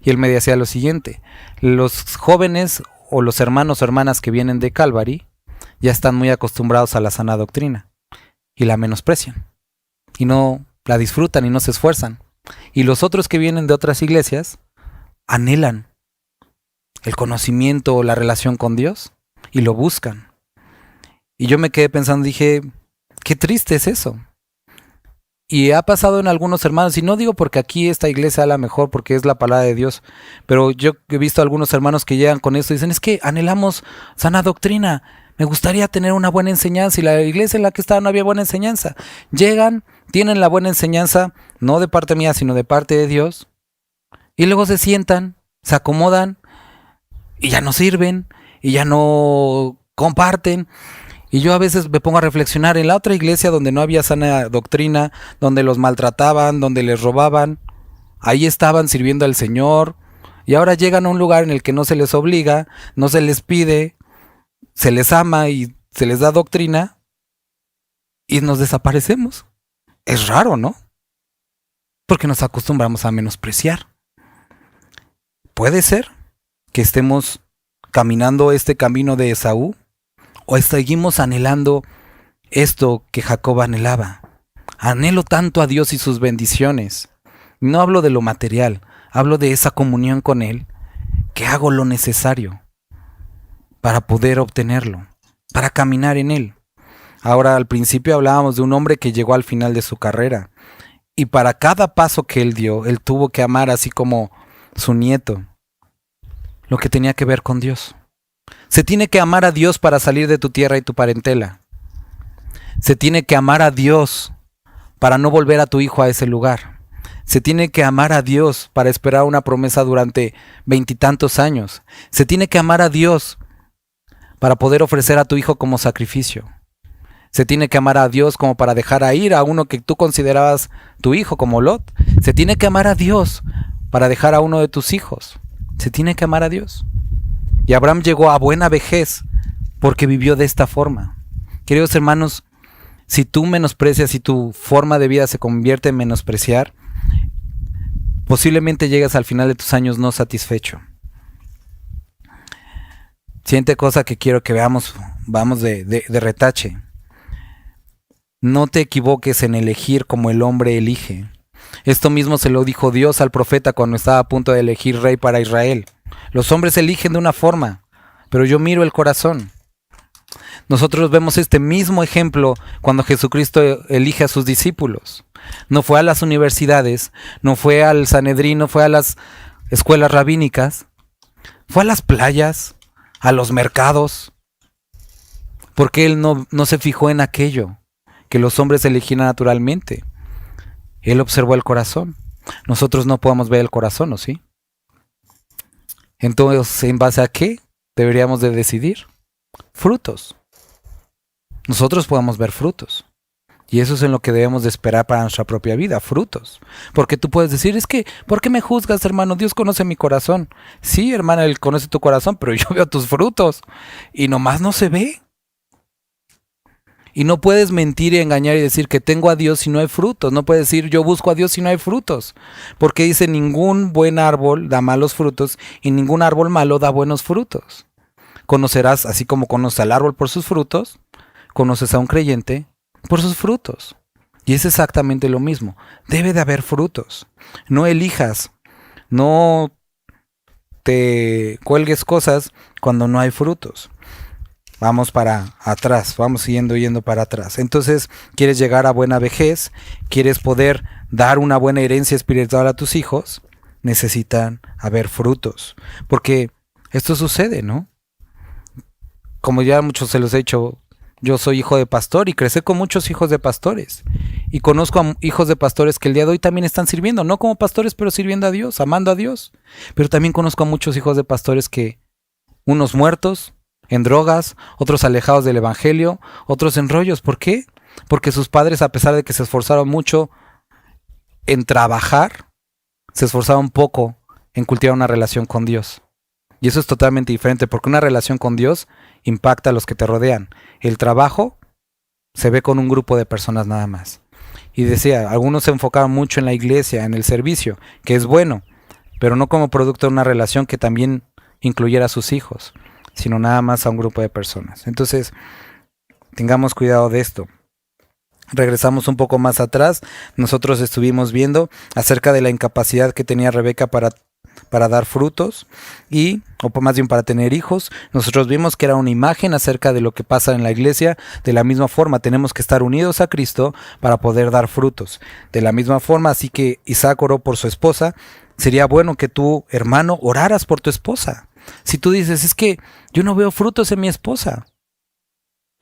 Y él me decía lo siguiente, los jóvenes o los hermanos o hermanas que vienen de Calvary ya están muy acostumbrados a la sana doctrina y la menosprecian. Y no la disfrutan y no se esfuerzan. Y los otros que vienen de otras iglesias anhelan el conocimiento o la relación con Dios y lo buscan. Y yo me quedé pensando, dije, qué triste es eso. Y ha pasado en algunos hermanos, y no digo porque aquí esta iglesia es la mejor porque es la palabra de Dios, pero yo he visto a algunos hermanos que llegan con esto y dicen, es que anhelamos sana doctrina, me gustaría tener una buena enseñanza, y la iglesia en la que estaba no había buena enseñanza. Llegan, tienen la buena enseñanza, no de parte mía, sino de parte de Dios, y luego se sientan, se acomodan, y ya no sirven, y ya no comparten. Y yo a veces me pongo a reflexionar en la otra iglesia donde no había sana doctrina, donde los maltrataban, donde les robaban, ahí estaban sirviendo al Señor, y ahora llegan a un lugar en el que no se les obliga, no se les pide, se les ama y se les da doctrina, y nos desaparecemos. Es raro, ¿no? Porque nos acostumbramos a menospreciar. Puede ser que estemos caminando este camino de Esaú, o seguimos anhelando esto que Jacob anhelaba. Anhelo tanto a Dios y sus bendiciones. No hablo de lo material, hablo de esa comunión con Él, que hago lo necesario para poder obtenerlo, para caminar en Él. Ahora, al principio hablábamos de un hombre que llegó al final de su carrera, y para cada paso que él dio, él tuvo que amar, así como su nieto, lo que tenía que ver con Dios. Se tiene que amar a Dios para salir de tu tierra y tu parentela. Se tiene que amar a Dios para no volver a tu hijo a ese lugar. Se tiene que amar a Dios para esperar una promesa durante 20 y tantos años. Se tiene que amar a Dios para poder ofrecer a tu hijo como sacrificio. Se tiene que amar a Dios como para dejar a ir a uno que tú considerabas tu hijo, como Lot. Se tiene que amar a Dios para dejar a uno de tus hijos. Se tiene que amar a Dios. Y Abraham llegó a buena vejez porque vivió de esta forma. Queridos hermanos, si tú menosprecias, si tu forma de vida se convierte en menospreciar, posiblemente llegas al final de tus años no satisfecho. Siguiente cosa que quiero que veamos, vamos de retache. No te equivoques en elegir como el hombre elige. Esto mismo se lo dijo Dios al profeta cuando estaba a punto de elegir rey para Israel. Los hombres eligen de una forma, pero yo miro el corazón. Nosotros vemos este mismo ejemplo cuando Jesucristo elige a sus discípulos. No fue a las universidades, no fue al Sanedrín, no fue a las escuelas rabínicas, fue a las playas, a los mercados, porque Él no se fijó en aquello que los hombres elegían naturalmente. Él observó el corazón. Nosotros no podemos ver el corazón, ¿o sí? Entonces, ¿en base a qué deberíamos de decidir? Frutos. Nosotros podemos ver frutos. Y eso es en lo que debemos de esperar para nuestra propia vida, frutos. Porque tú puedes decir, es que, ¿por qué me juzgas, hermano? Dios conoce mi corazón. Sí, hermana, Él conoce tu corazón, pero yo veo tus frutos. Y nomás no se ve. Y no puedes mentir y engañar y decir que tengo a Dios si no hay frutos. No puedes decir yo busco a Dios si no hay frutos. Porque dice ningún buen árbol da malos frutos y ningún árbol malo da buenos frutos. Conocerás, así como conoces al árbol por sus frutos, conoces a un creyente por sus frutos. Y es exactamente lo mismo. Debe de haber frutos. No elijas, no te cuelgues cosas cuando no hay frutos. Vamos para atrás, vamos yendo para atrás. Entonces, quieres llegar a buena vejez, quieres poder dar una buena herencia espiritual a tus hijos, necesitan haber frutos. Porque esto sucede, ¿no? Como ya muchos se los he dicho, yo soy hijo de pastor y crecí con muchos hijos de pastores. Y conozco a hijos de pastores que el día de hoy también están sirviendo, no como pastores, pero sirviendo a Dios, amando a Dios. Pero también conozco a muchos hijos de pastores que, unos muertos en drogas, otros alejados del evangelio, otros en rollos. ¿Por qué? Porque sus padres, a pesar de que se esforzaron mucho en trabajar, se esforzaron poco en cultivar una relación con Dios. Y eso es totalmente diferente, porque una relación con Dios impacta a los que te rodean. El trabajo se ve con un grupo de personas nada más. Y decía, algunos se enfocaron mucho en la iglesia, en el servicio, que es bueno, pero no como producto de una relación que también incluyera a sus hijos, sino nada más a un grupo de personas. Entonces, tengamos cuidado de esto. Regresamos un poco más atrás. Nosotros estuvimos viendo acerca de la incapacidad que tenía Rebeca para dar frutos o más bien para tener hijos. Nosotros vimos que era una imagen acerca de lo que pasa en la iglesia. De la misma forma, tenemos que estar unidos a Cristo para poder dar frutos. De la misma forma, así que Isaac oró por su esposa. Sería bueno que tú, hermano, oraras por tu esposa. Si tú dices, es que yo no veo frutos en mi esposa,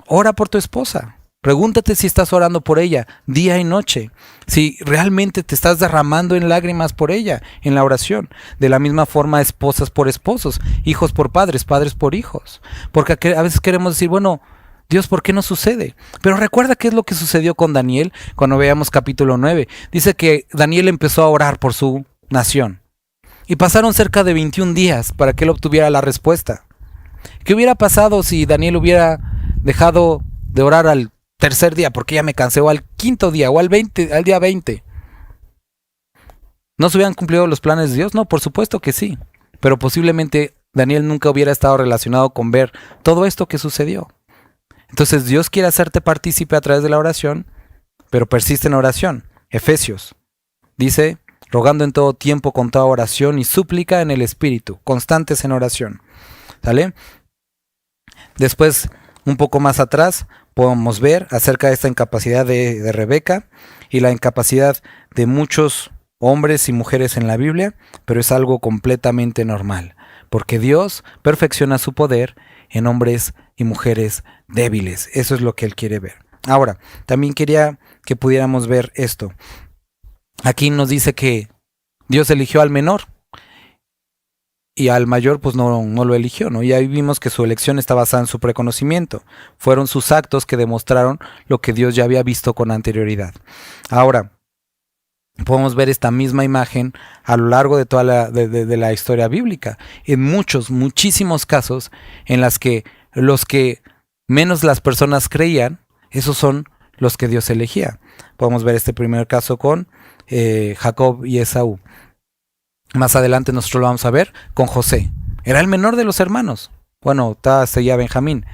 ora por tu esposa. Pregúntate si estás orando por ella día y noche, si realmente te estás derramando en lágrimas por ella en la oración. De la misma forma, esposas por esposos, hijos por padres, padres por hijos. Porque a veces queremos decir, bueno, Dios, ¿por qué no sucede? Pero recuerda qué es lo que sucedió con Daniel cuando veamos capítulo 9. Dice que Daniel empezó a orar por su nación. Y pasaron cerca de 21 días para que él obtuviera la respuesta. ¿Qué hubiera pasado si Daniel hubiera dejado de orar al tercer día, porque ya me cansé, o al quinto día, o al día 20? ¿No se hubieran cumplido los planes de Dios? No, por supuesto que sí. Pero posiblemente Daniel nunca hubiera estado relacionado con ver todo esto que sucedió. Entonces Dios quiere hacerte partícipe a través de la oración, pero persiste en oración. Efesios dice, rogando en todo tiempo con toda oración y súplica en el Espíritu, constantes en oración. ¿Sale? Después, un poco más atrás, podemos ver acerca de esta incapacidad de Rebeca y la incapacidad de muchos hombres y mujeres en la Biblia, pero es algo completamente normal, porque Dios perfecciona su poder en hombres y mujeres débiles. Eso es lo que Él quiere ver. Ahora, también quería que pudiéramos ver esto. Aquí nos dice que Dios eligió al menor y al mayor pues no lo eligió, ¿no? Y ahí vimos que su elección está basada en su preconocimiento. Fueron sus actos que demostraron lo que Dios ya había visto con anterioridad. Ahora, podemos ver esta misma imagen a lo largo de toda la historia bíblica. En muchísimos casos en las que los que menos las personas creían, esos son los que Dios elegía. Podemos ver este primer caso con Jacob y Esaú. Más adelante nosotros lo vamos a ver con José. Era el menor de los hermanos. Bueno, seguía Benjamín.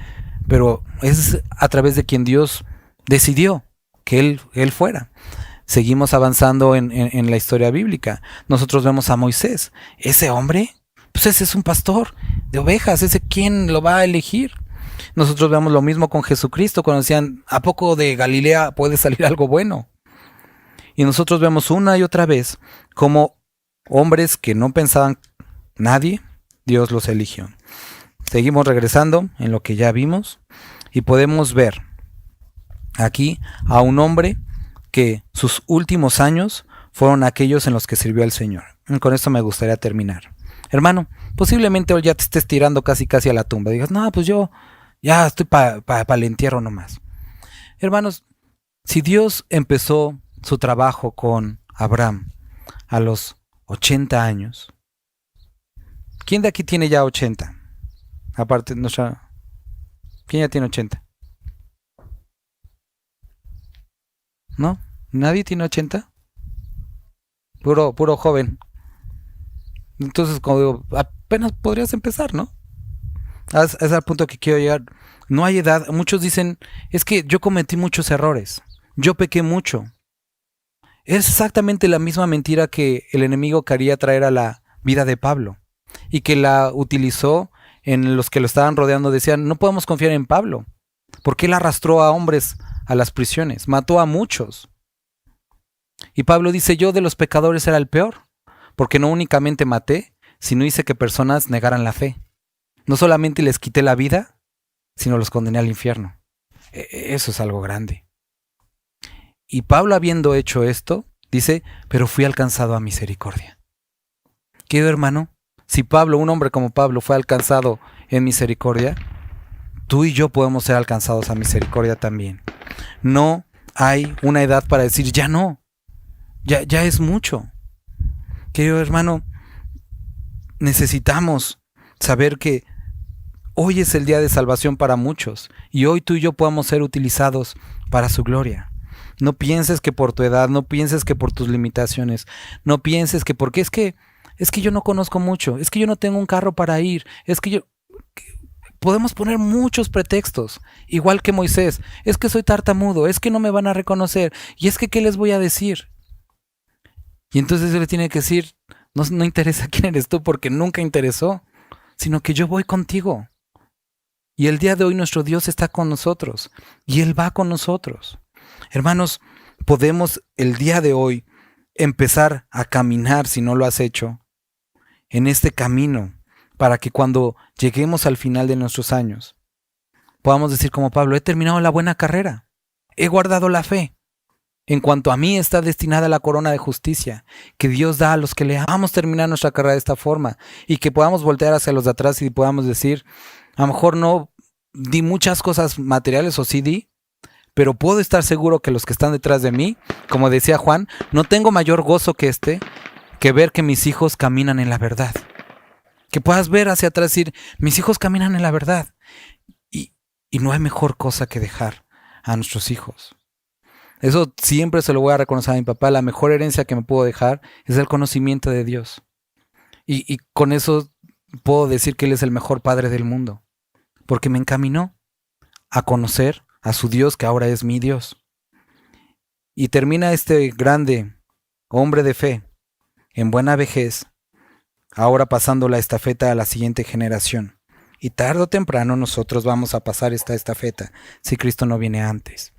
Pero es a través de quien Dios decidió que él fuera. Seguimos avanzando en la historia bíblica. Nosotros vemos a Moisés. Ese hombre Pues ese es un pastor de ovejas, ese quién lo va a elegir. Nosotros vemos lo mismo con Jesucristo cuando decían, ¿a poco de Galilea puede salir algo bueno? Y nosotros vemos una y otra vez como hombres que no pensaban nadie, Dios los eligió. Seguimos regresando en lo que ya vimos y podemos ver aquí a un hombre que sus últimos años fueron aquellos en los que sirvió al Señor. Y con esto me gustaría terminar. Hermano, posiblemente hoy ya te estés tirando casi a la tumba. Digas, no, pues yo ya estoy para el entierro nomás. Hermanos, si Dios empezó su trabajo con Abraham a los 80 años, ¿quién de aquí tiene ya 80? Aparte, ¿quién ya tiene 80? ¿No? ¿Nadie tiene 80? Puro joven. Entonces, como digo, apenas podrías empezar, ¿no? Es al punto que quiero llegar. No hay edad. Muchos dicen, es que yo cometí muchos errores. Yo pequé mucho. Es exactamente la misma mentira que el enemigo quería traer a la vida de Pablo. Y que la utilizó en los que lo estaban rodeando. Decían, no podemos confiar en Pablo. Porque él arrastró a hombres a las prisiones. Mató a muchos. Y Pablo dice, yo de los pecadores era el peor. Porque no únicamente maté, sino hice que personas negaran la fe. No solamente les quité la vida, sino los condené al infierno. Eso es algo grande. Y Pablo, habiendo hecho esto, dice, pero fui alcanzado a misericordia. Querido hermano, si Pablo, un hombre como Pablo, fue alcanzado en misericordia, tú y yo podemos ser alcanzados a misericordia también. No hay una edad para decir, ya no, ya es mucho. Querido hermano, necesitamos saber que hoy es el día de salvación para muchos y hoy tú y yo podamos ser utilizados para su gloria. No pienses que por tu edad, no pienses que por tus limitaciones, no pienses que porque es que yo no conozco mucho, es que yo no tengo un carro para ir, es que yo... Podemos poner muchos pretextos, igual que Moisés, es que soy tartamudo, es que no me van a reconocer y es que ¿qué les voy a decir? Y entonces él le tiene que decir, no interesa quién eres tú porque nunca interesó, sino que yo voy contigo. Y el día de hoy nuestro Dios está con nosotros y Él va con nosotros. Hermanos, podemos el día de hoy empezar a caminar, si no lo has hecho, en este camino para que cuando lleguemos al final de nuestros años podamos decir como Pablo, he terminado la buena carrera, he guardado la fe. En cuanto a mí está destinada la corona de justicia que Dios da a los que le amamos. Terminar nuestra carrera de esta forma y que podamos voltear hacia los de atrás y podamos decir, a lo mejor no di muchas cosas materiales o sí di, pero puedo estar seguro que los que están detrás de mí, como decía Juan, no tengo mayor gozo que que ver que mis hijos caminan en la verdad. Que puedas ver hacia atrás y decir, mis hijos caminan en la verdad. Y no hay mejor cosa que dejar a nuestros hijos. Eso siempre se lo voy a reconocer a mi papá. La mejor herencia que me puedo dejar es el conocimiento de Dios. Y con eso puedo decir que Él es el mejor padre del mundo. Porque me encaminó a conocer a su Dios, que ahora es mi Dios. Y termina este grande hombre de fe en buena vejez, ahora pasando la estafeta a la siguiente generación. Y tarde o temprano nosotros vamos a pasar esta estafeta si Cristo no viene antes.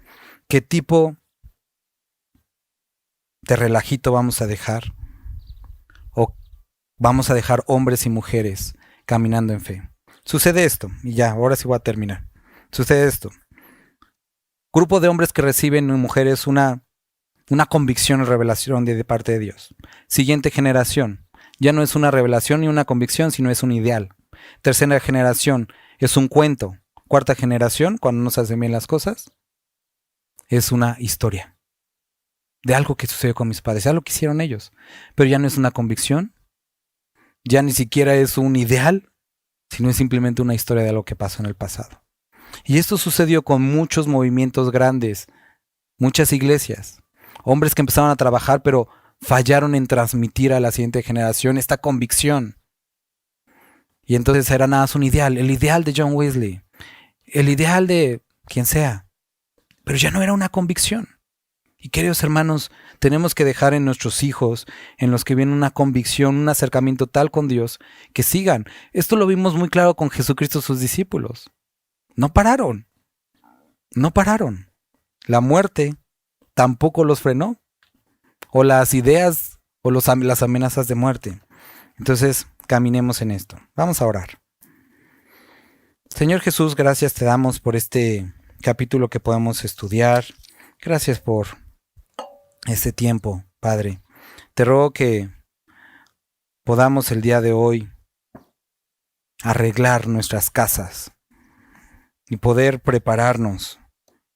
¿Qué tipo de relajito vamos a dejar? ¿O vamos a dejar hombres y mujeres caminando en fe? Sucede esto, y ya, ahora sí voy a terminar. Sucede esto. Grupo de hombres que reciben en mujeres una convicción y revelación de parte de Dios. Siguiente generación. Ya no es una revelación ni una convicción, sino es un ideal. Tercera generación es un cuento. Cuarta generación, cuando no se hacen bien las cosas, es una historia de algo que sucedió con mis padres, algo que hicieron ellos. Pero ya no es una convicción, ya ni siquiera es un ideal, sino es simplemente una historia de algo que pasó en el pasado. Y esto sucedió con muchos movimientos grandes, muchas iglesias, hombres que empezaron a trabajar, pero fallaron en transmitir a la siguiente generación esta convicción. Y entonces era nada más un ideal, el ideal de John Wesley, el ideal de quien sea, pero ya no era una convicción. Y queridos hermanos, tenemos que dejar en nuestros hijos, en los que viene una convicción, un acercamiento tal con Dios, que sigan. Esto lo vimos muy claro con Jesucristo y sus discípulos. No pararon. No pararon. La muerte tampoco los frenó. O las ideas o las amenazas de muerte. Entonces, caminemos en esto. Vamos a orar. Señor Jesús, gracias te damos por este capítulo que podemos estudiar. Gracias por este tiempo, Padre. Te ruego que podamos el día de hoy arreglar nuestras casas y poder prepararnos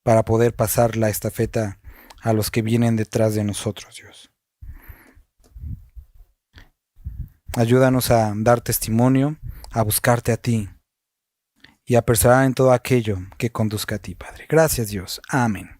para poder pasar la estafeta a los que vienen detrás de nosotros, Dios. Ayúdanos a dar testimonio, a buscarte a ti y a perseverar en todo aquello que conduzca a ti, Padre. Gracias, Dios. Amén.